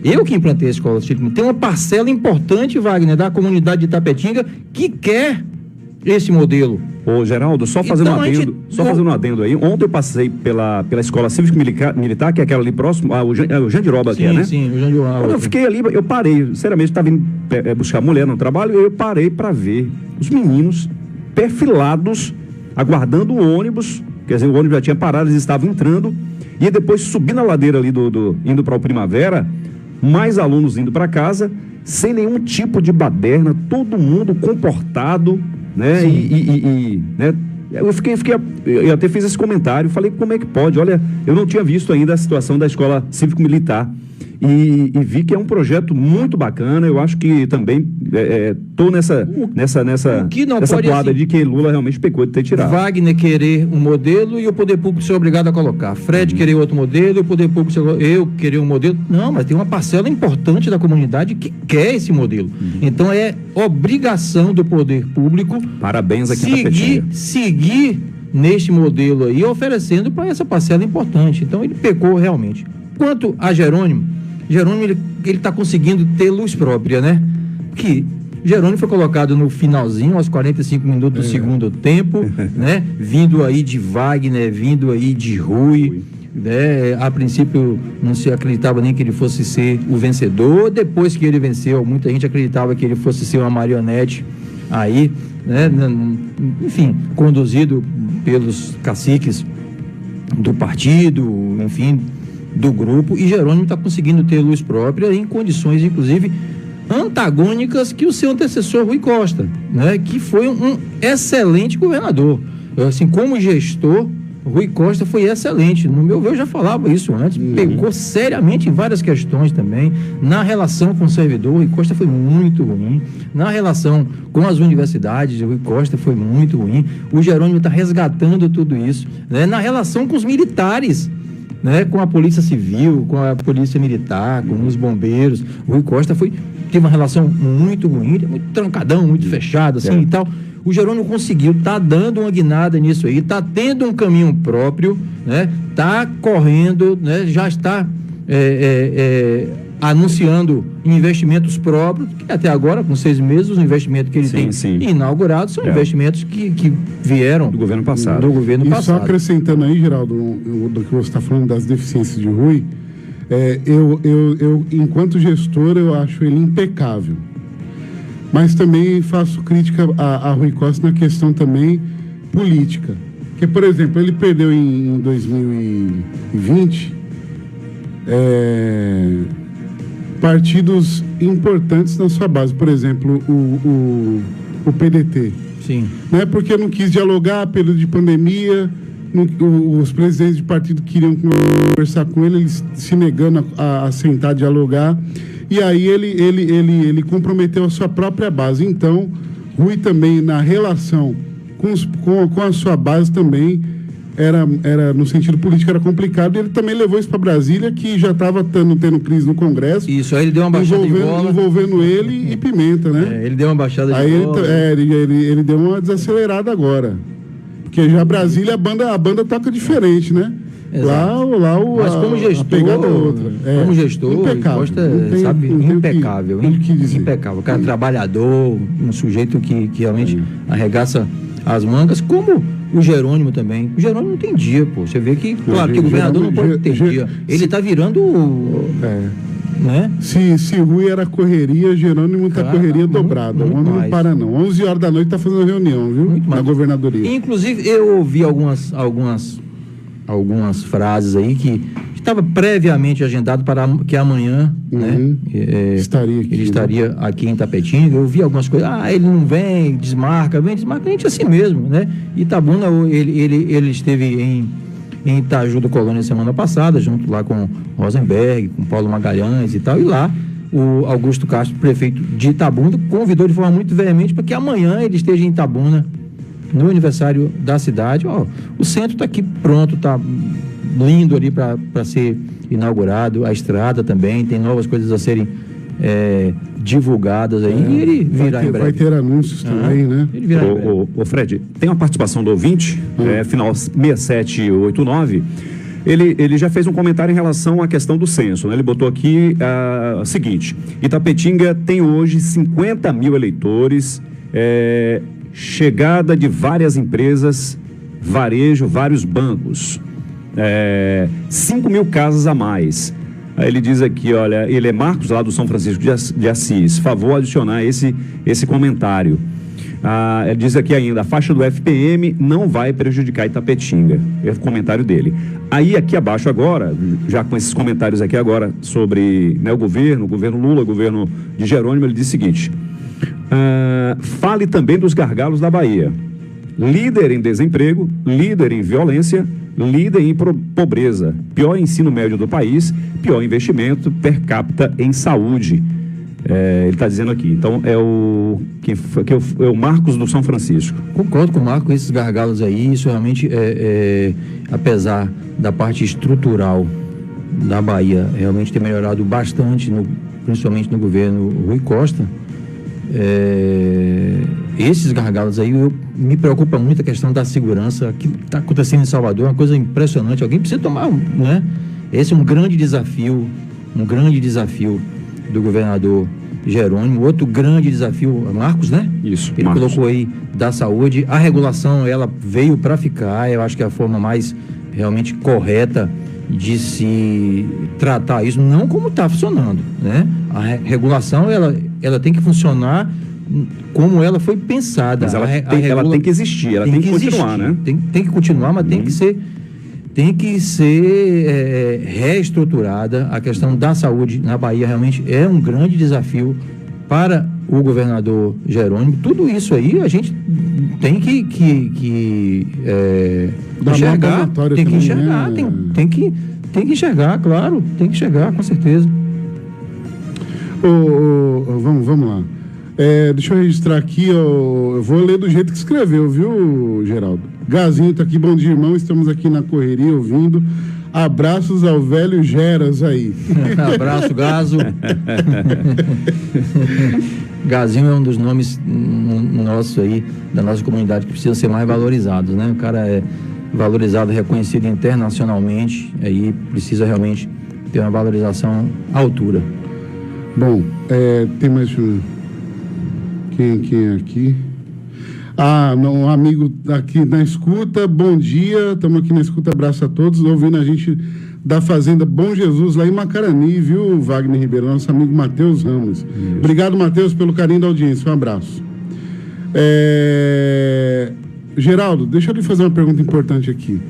Eu que implantei a escola cívico-militar. Tem uma parcela importante, Wagner, da comunidade de Tapetinga que quer esse modelo. Ô, Geraldo, só fazendo um adendo aí. Ontem eu passei pela escola cívico-militar, que é aquela ali próximo, o Jandiroba, que é, né? Sim, o Jandiroba. Quando eu fiquei ali, eu parei, sinceramente, estava indo buscar mulher no trabalho, eu parei para ver os meninos perfilados, aguardando o ônibus, quer dizer, o ônibus já tinha parado, eles estavam entrando, e depois subindo a ladeira ali indo para o Primavera, mais alunos indo para casa, sem nenhum tipo de baderna, todo mundo comportado, né? Né? Eu até fiz esse comentário, falei, como é que pode? Olha, eu não tinha visto ainda a situação da escola cívico-militar e vi que é um projeto muito bacana. Eu acho que também estou nessa quadra assim, de que Lula realmente pecou de ter tirado. Wagner querer um modelo e o poder público ser obrigado a colocar. Fred querer outro modelo e o poder público eu querer um modelo. Não, mas tem uma parcela importante da comunidade que quer esse modelo. Então é obrigação do poder público. Parabéns aqui seguir neste modelo aí, oferecendo para essa parcela importante. Então ele pecou realmente. Quanto a Jerônimo ele está conseguindo ter luz própria, né? Que Jerônimo foi colocado no finalzinho, aos 45 minutos do segundo tempo, né? Vindo aí de Wagner, vindo aí de Rui, né? A princípio não se acreditava nem que ele fosse ser o vencedor. Depois que ele venceu, muita gente acreditava que ele fosse ser uma marionete aí, né? Enfim, conduzido pelos caciques do partido, enfim, do grupo, e Jerônimo está conseguindo ter luz própria em condições, inclusive, antagônicas que o seu antecessor Rui Costa, né? Que foi um excelente governador. Assim, como gestor, Rui Costa foi excelente. No meu ver, eu já falava isso antes, pegou seriamente em várias questões também. Na relação com o servidor, Rui Costa foi muito ruim. Na relação com as universidades, Rui Costa foi muito ruim. O Jerônimo está resgatando tudo isso, né? Na relação com os militares, né, com a Polícia Civil, com a Polícia Militar, com os bombeiros, o Rui Costa teve uma relação muito ruim, muito trancadão, muito fechado, assim, e tal. O Jerônimo conseguiu, tá dando uma guinada nisso aí, tá tendo um caminho próprio, né, tá correndo, né, já está anunciando investimentos próprios, que até agora, com 6 meses, os investimentos que ele tem inaugurados são investimentos que vieram do governo passado. Só acrescentando aí, Geraldo, do que você está falando das deficiências de Rui, eu, enquanto gestor, eu acho ele impecável. Mas também faço crítica a Rui Costa na questão também política. Porque, por exemplo, ele perdeu em 2020 partidos importantes na sua base. Por exemplo, o PDT. Sim. Né? Porque não quis dialogar, período de pandemia, os presidentes de partido queriam conversar com ele se negando a sentar, dialogar. E aí ele comprometeu a sua própria base. Então, Rui também, na relação com a sua base também, era no sentido político era complicado, e ele também levou isso para Brasília, que já estava tendo crise no Congresso. Isso, aí ele deu uma baixada de bola. Envolvendo ele e Pimenta, né? Ele deu uma baixada de bola. Ele deu uma desacelerada agora. Porque já Brasília, a banda toca diferente, né? Mas como gestor, a pegada é outra. Como gestor, impecável. Costa, impecável. Impecável. O cara trabalhador, um sujeito que realmente arregaça as mangas, como o Jerônimo também. O Jerônimo não tem dia, pô. Você vê que, claro, que o governador não pode ter dia. Ele está virando... né? Se Rui era correria, Jerônimo está correria dobrada. O homem não para, não. 11 horas da noite está fazendo reunião, viu? Na governadoria. Inclusive, eu ouvi algumas frases aí que estava previamente agendado para que amanhã, né? Ele estaria aqui em Itapetinga. Eu vi algumas coisas. Ele não vem, desmarca. A gente é assim mesmo, né? Itabuna, ele esteve em Itaju do Colônia semana passada, junto lá com Rosenberg, com Paulo Magalhães e tal, e lá o Augusto Castro, prefeito de Itabuna, convidou de forma muito veemente para que amanhã ele esteja em Itabuna, no aniversário da cidade. O centro está aqui pronto, está lindo ali para ser inaugurado, a estrada também, tem novas coisas a serem divulgadas aí, e ele virá em breve. Vai ter anúncios também, né? Ele virá em breve. Ô Fred, tem uma participação do ouvinte, final 6789, ele já fez um comentário em relação à questão do censo, né? Ele botou aqui o seguinte: Itapetinga tem hoje 50 mil eleitores, chegada de várias empresas, varejo, vários bancos, 5 mil casas a mais. Aí ele diz aqui, olha, ele é Marcos, lá do São Francisco de Assis. Favor adicionar esse comentário. Ele diz aqui ainda: a faixa do FPM não vai prejudicar Itapetinga. É o comentário dele. Aí aqui abaixo agora, já com esses comentários aqui agora sobre, né, o governo Lula, o governo de Jerônimo, ele diz o seguinte: fale também dos gargalos da Bahia. Líder em desemprego, líder em violência, líder em pobreza, pior ensino médio do país, pior investimento per capita em saúde. Ele está dizendo aqui. Então é o Marcos do São Francisco. Concordo com o Marcos com esses gargalos aí. Isso realmente apesar da parte estrutural da Bahia realmente ter melhorado bastante, principalmente no governo Rui Costa. Esses gargalos aí, me preocupa muito a questão da segurança que está acontecendo em Salvador, uma coisa impressionante. Alguém precisa tomar, né? Esse é um grande desafio do governador Jerônimo. Outro grande desafio, Marcos, né? Isso, ele Marcos colocou aí da saúde. A regulação, ela veio para ficar. Eu acho que é a forma mais realmente correta de se tratar isso, não como está funcionando, né? A regulação, ela tem que funcionar como ela foi pensada. Mas ela tem que existir, ela tem que continuar, né? Tem que continuar, mas tem que ser reestruturada. A questão da saúde na Bahia realmente é um grande desafio para o governador Jerônimo. Tudo isso aí a gente tem que enxergar, tem que enxergar, tem que enxergar, claro, tem que enxergar, com certeza. Vamos lá. Deixa eu registrar aqui, eu vou ler do jeito que escreveu, viu, Geraldo? Gazinho está aqui, bom dia, irmão, estamos aqui na correria ouvindo. Abraços ao velho Geras aí. Abraço, Gazo. Gazinho é um dos nomes nossos aí, da nossa comunidade, que precisa ser mais valorizados, né? O cara é valorizado, reconhecido internacionalmente, aí precisa realmente ter uma valorização à altura. Bom, tem mais um... Quem é aqui? Um amigo aqui na escuta, bom dia, estamos aqui na escuta, abraço a todos, ouvindo a gente da Fazenda Bom Jesus, lá em Macarani, viu, Wagner Ribeiro, nosso amigo Matheus Ramos. Isso. Obrigado, Matheus, pelo carinho da audiência, um abraço. Geraldo, deixa eu lhe fazer uma pergunta importante aqui.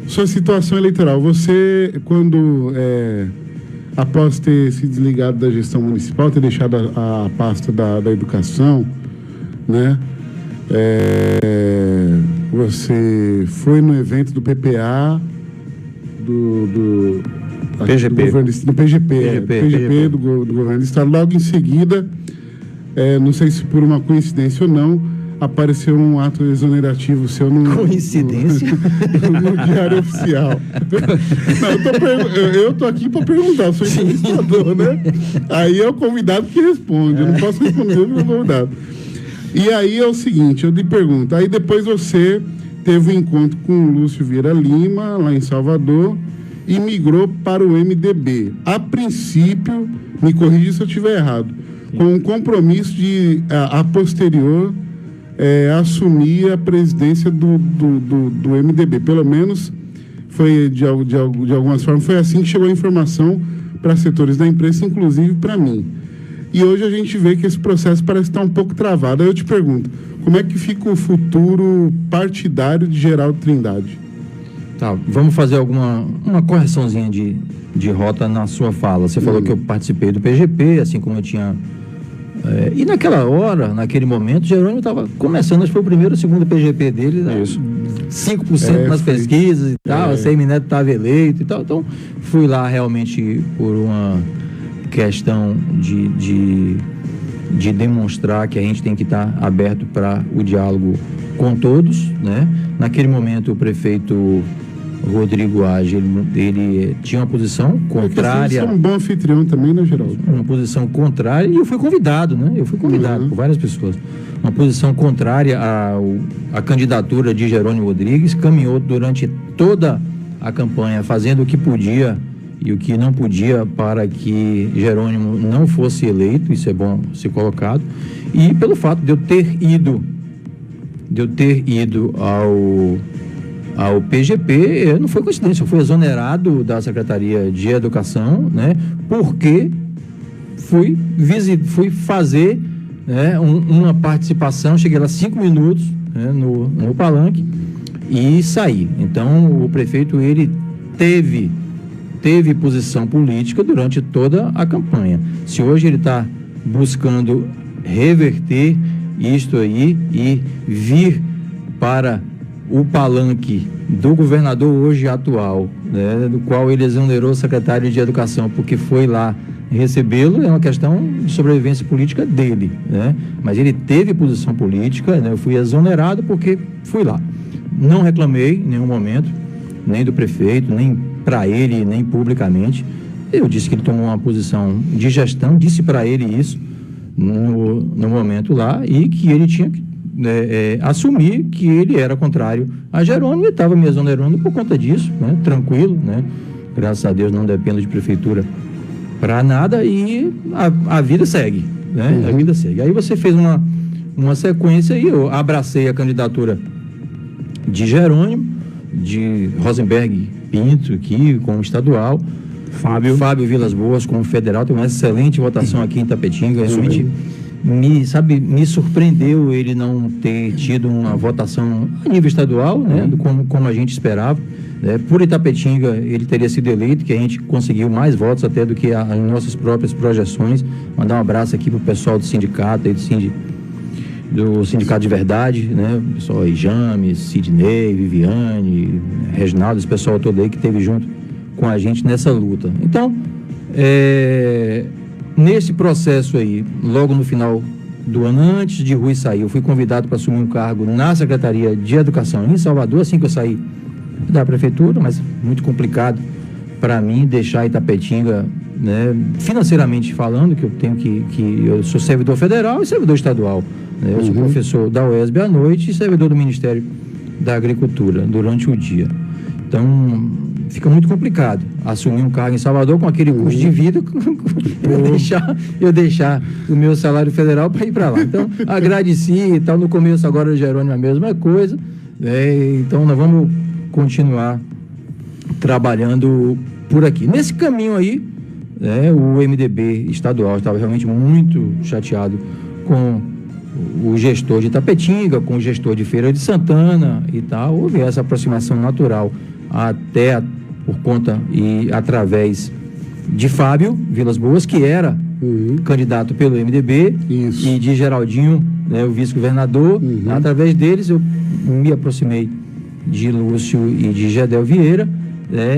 Sua situação eleitoral, você, quando, após ter se desligado da gestão municipal, ter deixado a pasta da educação, né? Você foi no evento do PPA, do PGP do governo do estado. Logo em seguida, não sei se por uma coincidência ou não, apareceu um ato exonerativo seu no... Coincidência? No Diário Oficial. Não, eu tô aqui para perguntar, sou entrevistador, né? Aí é o convidado que responde, eu não posso responder o convidado. E aí é o seguinte, eu lhe pergunto, aí depois você teve um encontro com o Lúcio Vieira Lima, lá em Salvador, e migrou para o MDB. A princípio, me corrija se eu estiver errado, com um compromisso de, a posterior, assumir a presidência do MDB. Pelo menos, foi de algumas formas, foi assim que chegou a informação para setores da imprensa, inclusive para mim. E hoje a gente vê que esse processo parece estar um pouco travado. Aí eu te pergunto, como é que fica o futuro partidário de Geraldo Trindade? Tá, vamos fazer uma correçãozinha de rota na sua fala. Você falou que eu participei do PGP, assim como eu tinha... e naquela hora, naquele momento, Jerônimo estava começando, acho que foi o primeiro ou segundo PGP dele, né? 5% nas pesquisas e tal, a Semineto estava eleito e tal. Então, fui lá realmente por uma questão de demonstrar que a gente tem que estar aberto para o diálogo com todos, né? Naquele momento, o prefeito Rodrigo Age, ele tinha uma posição contrária. Você é um bom anfitrião também, né, Geraldo? Uma posição contrária, e eu fui convidado, né? Eu fui convidado por várias pessoas. Uma posição contrária à candidatura de Jerônimo Rodrigues, caminhou durante toda a campanha, fazendo o que podia e o que não podia para que Jerônimo não fosse eleito, isso é bom ser colocado. E pelo fato de eu ter ido ao PGP, não foi coincidência, eu fui exonerado da Secretaria de Educação, né, porque fui fazer, né, uma participação, cheguei lá 5 minutos, né, no palanque e saí. Então, o prefeito, ele teve posição política durante toda a campanha. Se hoje ele está buscando reverter isto aí e vir para o palanque do governador hoje atual, né, do qual ele exonerou o secretário de Educação porque foi lá recebê-lo, é uma questão de sobrevivência política dele, né? Mas ele teve posição política, né? Eu fui exonerado porque fui lá. Não reclamei em nenhum momento, nem do prefeito, nem para ele, nem publicamente. Eu disse que ele tomou uma posição de gestão, disse para ele isso no momento lá, e que ele tinha que assumir que ele era contrário a Jerônimo e estava me exonerando por conta disso, né? Tranquilo, né? Graças a Deus não dependo de prefeitura para nada, e a vida segue, né? A vida segue. Aí você fez uma sequência e eu abracei a candidatura de Jerônimo, de Rosenberg Pinto aqui como estadual, Fábio Vilas Boas como federal. Tem uma excelente votação aqui em Itapetinga, realmente me surpreendeu ele não ter tido uma votação a nível estadual, né, como a gente esperava. Por Itapetinga ele teria sido eleito, que a gente conseguiu mais votos até do que as nossas próprias projeções. Mandar um abraço aqui para o pessoal do sindicato e do Sindicato de Verdade, né? O pessoal aí, James, Sidney, Viviane, Reginaldo, esse pessoal todo aí que esteve junto com a gente nessa luta. Então, nesse processo aí, logo no final do ano, antes de Rui sair, eu fui convidado para assumir um cargo na Secretaria de Educação em Salvador, assim que eu saí da prefeitura, mas muito complicado para mim deixar Itapetinga, né, financeiramente falando, que eu tenho que eu sou servidor federal e servidor estadual, né? Eu sou professor da UESB à noite e servidor do Ministério da Agricultura durante o dia. Então, fica muito complicado assumir um cargo em Salvador com aquele custo de vida, eu deixar o meu salário federal para ir para lá. Então, agradeci e tal. No começo, agora o Jerônimo é a mesma coisa, então nós vamos continuar trabalhando por aqui. Nesse caminho aí, o MDB estadual estava realmente muito chateado com o gestor de Itapetinga, com o gestor de Feira de Santana e tal. Houve essa aproximação natural até por conta e através de Fábio Vilas Boas, que era candidato pelo MDB, e de Geraldinho, né, o vice-governador. Através deles eu me aproximei de Lúcio e de Gedel Vieira,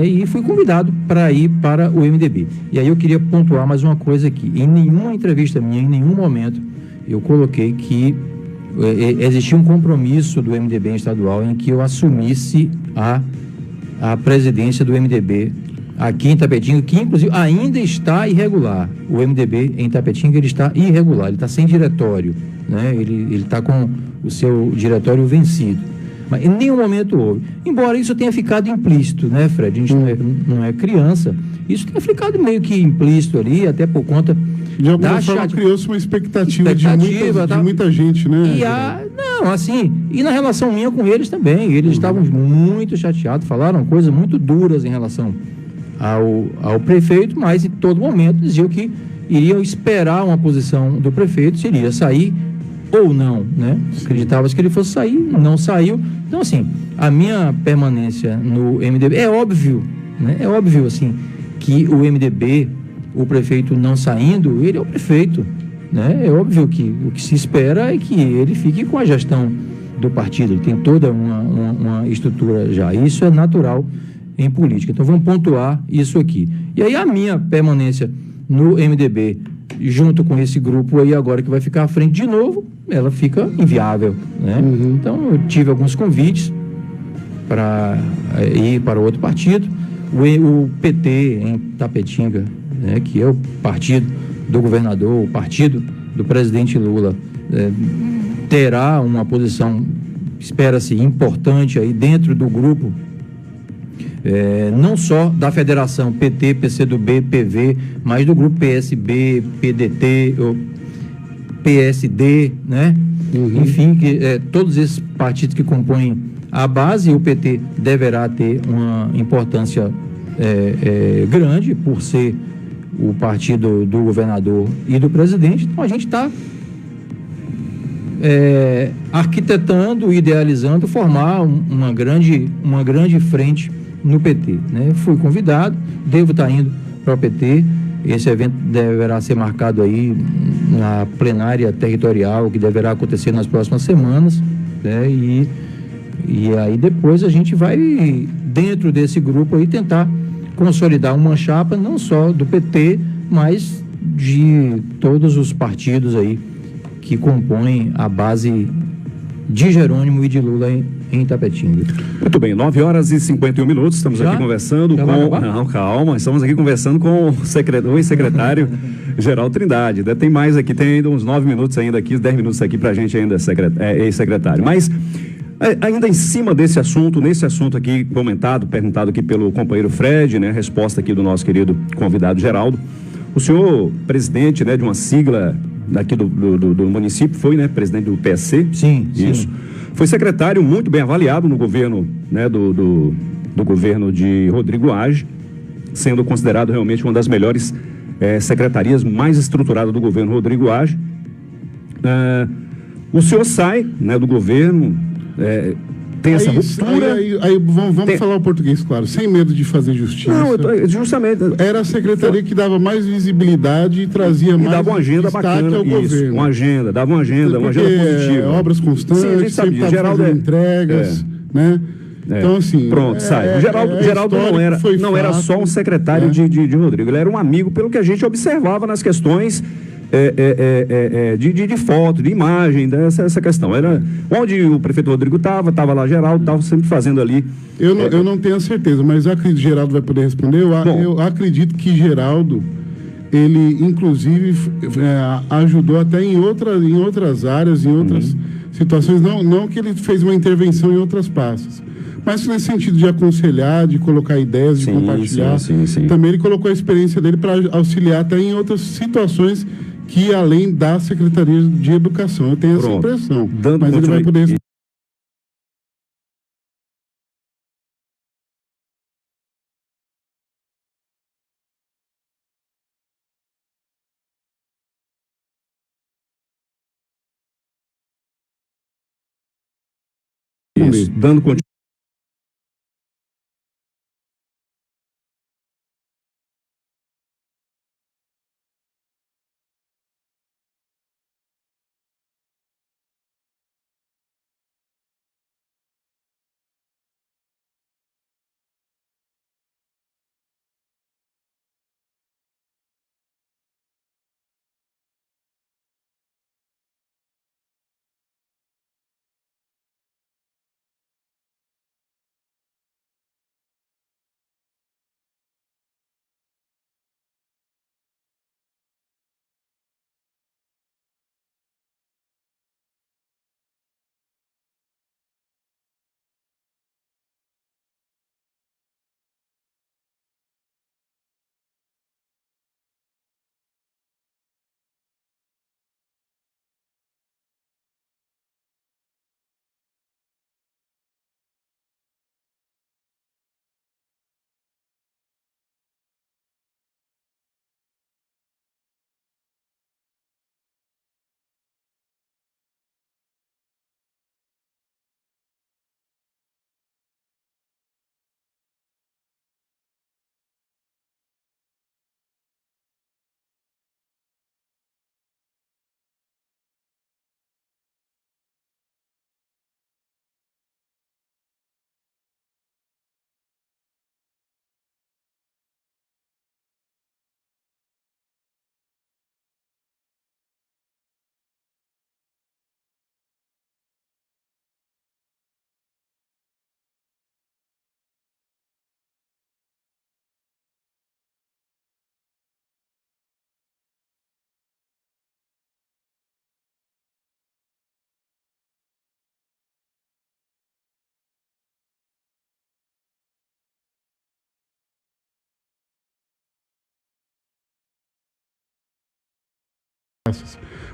e fui convidado para ir para o MDB. E aí eu queria pontuar mais uma coisa aqui. Em nenhuma entrevista minha, em nenhum momento, eu coloquei que existia um compromisso do MDB estadual em que eu assumisse a presidência do MDB aqui em Itapetinga, que inclusive ainda está irregular. O MDB em Itapetinga, ele está irregular, ele está sem diretório, né? Ele está com o seu diretório vencido. Mas em nenhum momento houve. Embora isso tenha ficado implícito, né, Fred? A gente não é criança. Isso tenha ficado meio que implícito ali, até por conta de alguma forma criou-se uma expectativa de muita gente, né? E na relação minha com eles também, eles estavam muito chateados, falaram coisas muito duras em relação ao prefeito, mas em todo momento diziam que iriam esperar uma posição do prefeito, se iria sair ou não, né? Acreditava-se que ele fosse sair, não saiu. Então, assim, a minha permanência no MDB, é óbvio, né? É óbvio, assim, que o MDB, o prefeito não saindo, ele é o prefeito, né? É óbvio que o que se espera é que ele fique com a gestão do partido, ele tem toda uma estrutura já, isso é natural em política, então vamos pontuar isso aqui. E aí a minha permanência no MDB, junto com esse grupo aí agora que vai ficar à frente de novo, ela fica inviável, né? Então eu tive alguns convites para ir para outro partido, o PT em Itapetinga, né, que é o partido do governador, o partido do presidente Lula, terá uma posição, espera-se, importante aí dentro do grupo, não só da federação PT, PCdoB, PV, mas do grupo PSB, PDT, PSD, né? Enfim, todos esses partidos que compõem a base, o PT deverá ter uma importância grande por ser o partido do governador e do presidente. Então a gente está arquitetando, idealizando, formar uma grande frente no PT, né? Fui convidado, devo estar indo para o PT. Esse evento deverá ser marcado aí na plenária territorial, que deverá acontecer nas próximas semanas, né? E aí depois a gente vai, dentro desse grupo aí, tentar consolidar uma chapa não só do PT, mas de todos os partidos aí que compõem a base de Jerônimo e de Lula em Itapetinga. Muito bem, 9h51, estamos aqui conversando com... Não, calma, estamos aqui conversando com o ex-secretário Geraldo Trindade. Tem mais aqui, tem ainda uns 9 minutos ainda aqui, 10 minutos aqui pra gente ainda, ex-secretário. Mas, ainda em cima desse assunto, nesse assunto aqui perguntado aqui pelo companheiro Fred, né, resposta aqui do nosso querido convidado Geraldo, o senhor, presidente, né, de uma sigla daqui do município, foi, né, presidente do PSC? Sim, isso. Sim. Foi secretário muito bem avaliado no governo, né, do governo de Rodrigo Age, sendo considerado realmente uma das melhores secretarias mais estruturadas do governo Rodrigo Age. O senhor sai, né, do governo, tem essa ruptura... Aí vamos falar o português, claro, sem medo de fazer justiça. Não, justamente... Era a secretaria que dava mais visibilidade e trazia mais dava uma agenda bacana ao governo. Dava uma agenda positiva. Obras constantes, sim, sempre estava fazendo entregas, né? Então, assim... Pronto, sai. O Geraldo não era só um secretário de Rodrigo, ele era um amigo, pelo que a gente observava nas questões... de foto, de imagem, dessa questão. Era onde o prefeito Rodrigo estava lá Geraldo, estava sempre fazendo ali. Eu não tenho a certeza, mas eu acredito que Geraldo vai poder responder. Eu acredito que Geraldo, ele inclusive ajudou até em outras áreas, em outras situações, não que ele fez uma intervenção em outras pastas, mas nesse sentido de aconselhar, de colocar ideias, de compartilhar. Sim. Também ele colocou a experiência dele para auxiliar até em outras situações que além da Secretaria de Educação. Eu tenho essa impressão. Mas ele vai poder... Isso, dando continuidade.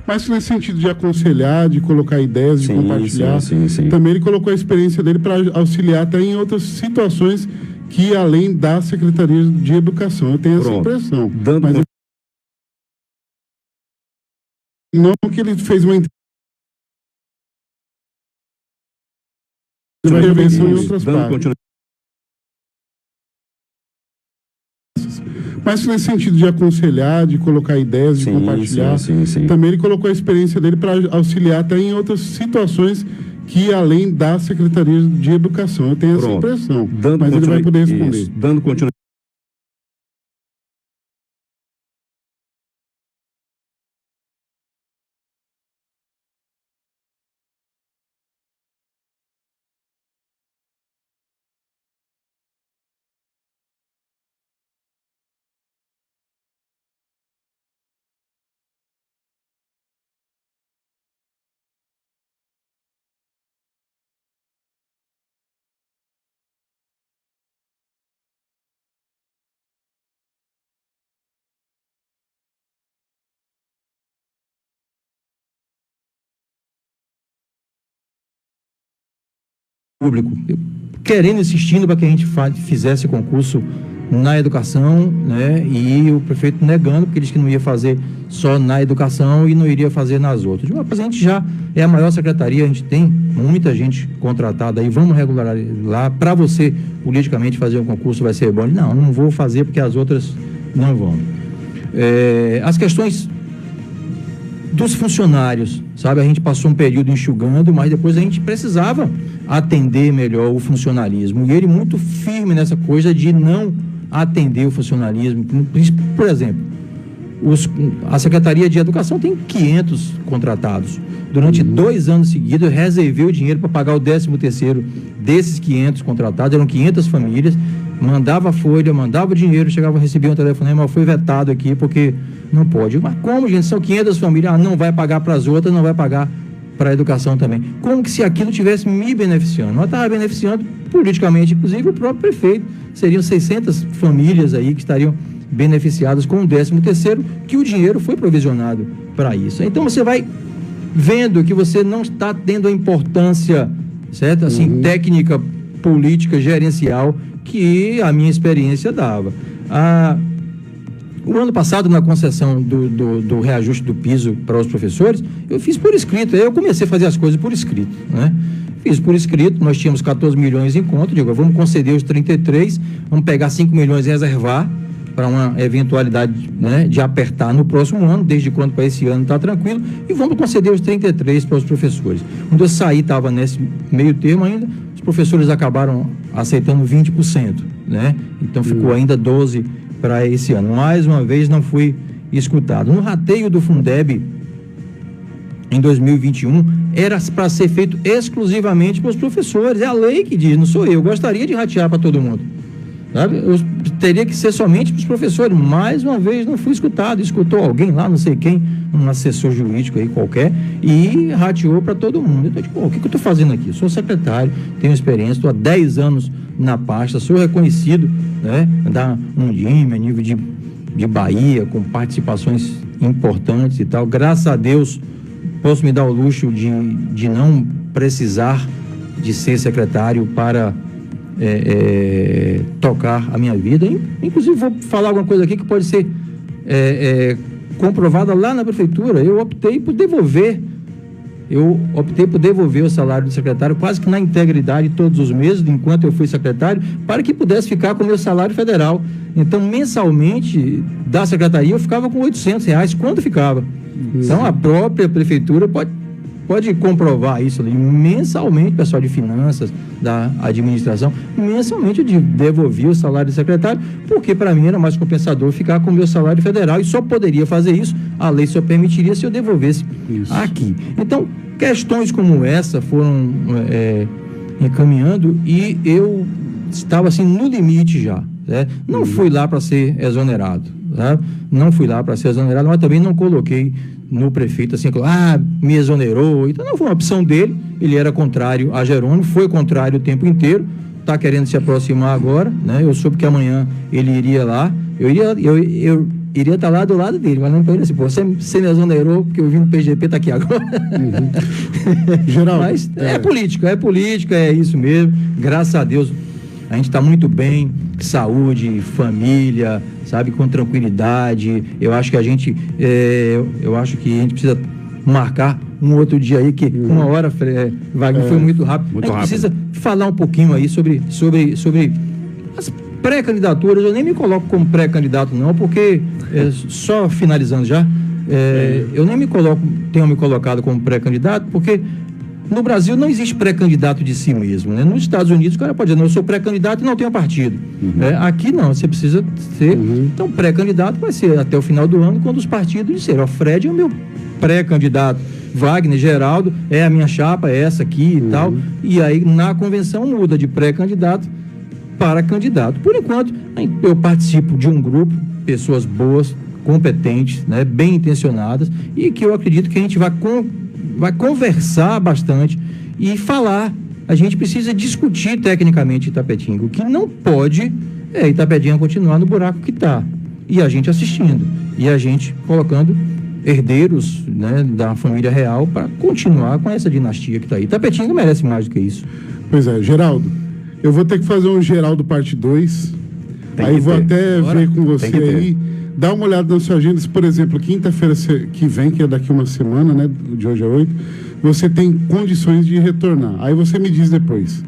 Mas nesse sentido de aconselhar, de colocar ideias, de compartilhar. Sim. Também ele colocou a experiência dele para auxiliar até em outras situações que além da Secretaria de Educação. Eu tenho essa impressão. Mas não que ele fez uma intervenção em outras partes. Mas nesse sentido de aconselhar, de colocar ideias, de compartilhar. Também ele colocou a experiência dele para auxiliar até em outras situações que além da Secretaria de Educação. Eu tenho essa impressão. Mas ele vai poder responder. Dando continuidade. Público, querendo, insistindo para que a gente fizesse concurso na educação, né? E o prefeito negando, porque ele disse que não ia fazer só na educação e não iria fazer nas outras. Mas a gente já é a maior secretaria, a gente tem muita gente contratada aí, vamos regular lá, para você politicamente fazer um concurso vai ser bom. Não vou fazer porque as outras não vão. As questões dos funcionários, sabe, a gente passou um período enxugando, mas depois a gente precisava atender melhor o funcionalismo, e ele muito firme nessa coisa de não atender o funcionalismo. Por exemplo, a Secretaria de Educação tem 500 contratados. Durante 2 anos seguidos, eu reservei o dinheiro para pagar o 13º desses 500 contratados, eram 500 famílias, mandava a folha, mandava o dinheiro, chegava a receber um telefonema, mas foi vetado aqui porque não pode. Mas como, gente, são 500 famílias, não vai pagar para as outras, não vai pagar para a educação também. Como que se aquilo tivesse me beneficiando? Nós estávamos beneficiando politicamente, inclusive o próprio prefeito. Seriam 600 famílias aí que estariam beneficiadas com o 13º, que o dinheiro foi provisionado para isso. Então você vai vendo que você não está tendo a importância, certo? Assim, técnica, política, gerencial, que a minha experiência dava. O ano passado, na concessão do reajuste do piso para os professores, eu fiz por escrito. Eu comecei a fazer as coisas por escrito, né? Fiz por escrito, nós tínhamos 14 milhões em conta, digo, vamos conceder os 33, vamos pegar 5 milhões e reservar para uma eventualidade, né, de apertar no próximo ano, desde quando para esse ano está tranquilo, e vamos conceder os 33 para os professores. Quando eu saí, estava nesse meio termo ainda, os professores acabaram aceitando 20%, né? Então ficou ainda 12% para esse ano. Mais uma vez não fui escutado. No rateio do Fundeb em 2021 era para ser feito exclusivamente para os professores. É a lei que diz, não sou eu. Gostaria de ratear para todo mundo, sabe? Eu teria que ser somente para os professores. Mais uma vez não fui escutado. Escutou alguém lá, não sei quem, um assessor jurídico aí qualquer, e rateou para todo mundo. Então, tipo, o que eu estou fazendo aqui? Sou secretário, tenho experiência, estou há 10 anos na pasta, sou reconhecido, né, da Undime, a nível de Bahia, com participações importantes e tal. Graças a Deus, posso me dar o luxo de não precisar de ser secretário para tocar a minha vida. Inclusive, vou falar alguma coisa aqui que pode ser comprovada lá na prefeitura. Eu optei por devolver o salário do secretário quase que na integridade todos os meses, enquanto eu fui secretário, para que pudesse ficar com o meu salário federal. Então, mensalmente, da secretaria, eu ficava com R$800, quando ficava. Então, a própria prefeitura pode comprovar isso ali. Mensalmente, pessoal de finanças, da administração, mensalmente eu devolvi o salário do secretário, porque para mim era mais compensador ficar com o meu salário federal, e só poderia fazer isso, a lei só permitiria se eu devolvesse aqui. Então, questões como essa foram encaminhando, e eu estava assim no limite já, né? Não fui lá para ser exonerado, né? Não fui lá para ser exonerado, mas também não coloquei no prefeito assim, me exonerou. Então não foi uma opção dele, ele era contrário a Jerônimo, foi contrário o tempo inteiro, está querendo se aproximar agora, né? Eu soube que amanhã ele iria lá, eu iria estar lá do lado dele, mas não para ele assim, pô, você me exonerou porque eu vim no PGP, tá aqui agora. Geraldo, mas é política, é isso mesmo. Graças a Deus, a gente está muito bem, saúde, família, sabe, com tranquilidade. Eu acho que a gente precisa marcar um outro dia aí, que uma hora, Wagner, foi muito rápido. A gente precisa falar um pouquinho aí sobre as pré-candidaturas. Eu nem me coloco como pré-candidato não, porque, só finalizando já, eu nem tenho me colocado como pré-candidato, porque no Brasil não existe pré-candidato de si mesmo, né? Nos Estados Unidos o cara pode dizer, não, eu sou pré-candidato e não tenho partido. Aqui não, você precisa ser. Então, pré-candidato vai ser até o final do ano, quando os partidos disserem, o Fred é o meu pré-candidato, Wagner, Geraldo, é a minha chapa, é essa aqui e tal. E aí, na convenção, muda de pré-candidato para candidato. Por enquanto, eu participo de um grupo, pessoas boas, competentes, né, bem intencionadas, e que eu acredito que a gente vai conversar bastante e falar. A gente precisa discutir tecnicamente Itapetinga. O que não pode é Itapetinga continuar no buraco que está. E a gente assistindo. E a gente colocando herdeiros, né, da família real para continuar com essa dinastia que está aí. Itapetinga merece mais do que isso. Pois é, Geraldo, eu vou ter que fazer um Geraldo parte 2. Aí vou até ver com você aí. Dá uma olhada na sua agenda. Se, por exemplo, quinta-feira que vem, que é daqui uma semana, né? De hoje a 8, você tem condições de retornar. Aí você me diz depois.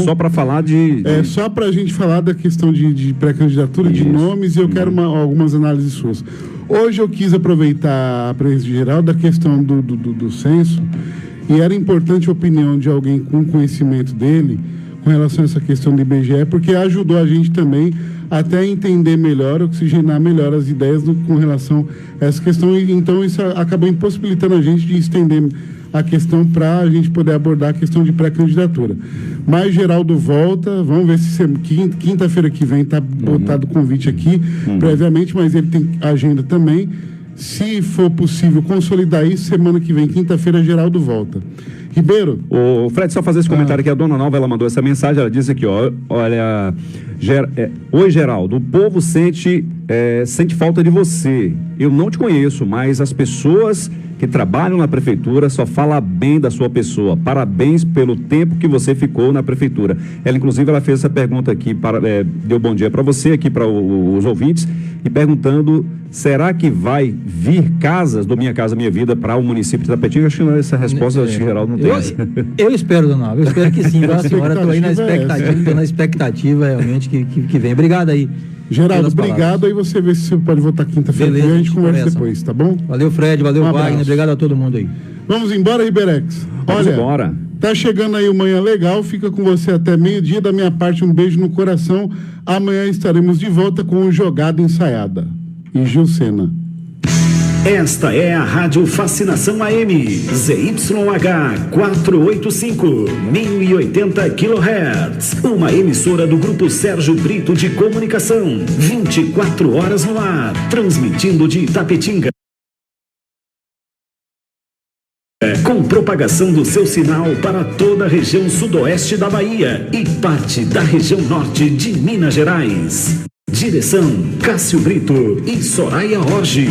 Só para falar de... só para a gente falar da questão de pré-candidatura, de nomes, e eu quero algumas análises suas. Hoje eu quis aproveitar a presença de Geraldo da questão do censo, e era importante a opinião de alguém com conhecimento dele com relação a essa questão do IBGE, porque ajudou a gente também até entender melhor, oxigenar melhor as ideias com relação a essa questão. E, então, isso acabou impossibilitando a gente de estender a questão para a gente poder abordar a questão de pré-candidatura. Mas Geraldo volta, vamos ver se quinta-feira que vem está botado o convite aqui, previamente, mas ele tem agenda também. Se for possível consolidar isso, semana que vem, quinta-feira, Geraldo volta. Ribeiro. O Fred, só fazer esse comentário aqui, a dona Nova, ela mandou essa mensagem, ela disse aqui, ó, olha, oi Geraldo, o povo sente falta de você. Eu não te conheço, mas as pessoas que trabalham na prefeitura só falam bem da sua pessoa. Parabéns pelo tempo que você ficou na prefeitura. Ela, inclusive, ela fez essa pergunta aqui, deu bom dia para você, aqui para os ouvintes, e perguntando, será que vai vir casas do Minha Casa Minha Vida para o município de Itapetinga? Acho que essa resposta, acho que Geraldo não tem essa. Eu espero, dona Nova, eu espero que sim, a senhora, estou aí na expectativa realmente que vem. Obrigado aí. Geraldo, obrigado. Aí você vê se você pode votar quinta-feira e a gente conversa depois, tá bom? Valeu, Fred, valeu, Wagner, obrigado a todo mundo aí. Vamos embora, Riberex? Olha, tá chegando aí o Manhã Legal, fica com você até meio-dia. Da minha parte, um beijo no coração. Amanhã estaremos de volta com o Jogada Ensaiada. E Gil Sena. Esta é a Rádio Fascinação AM, ZYH 485, 1080 kHz. Uma emissora do Grupo Sérgio Brito de Comunicação, 24 horas no ar, transmitindo de Itapetinga. Com propagação do seu sinal para toda a região sudoeste da Bahia e parte da região norte de Minas Gerais. Direção, Cássio Brito e Soraya Orge.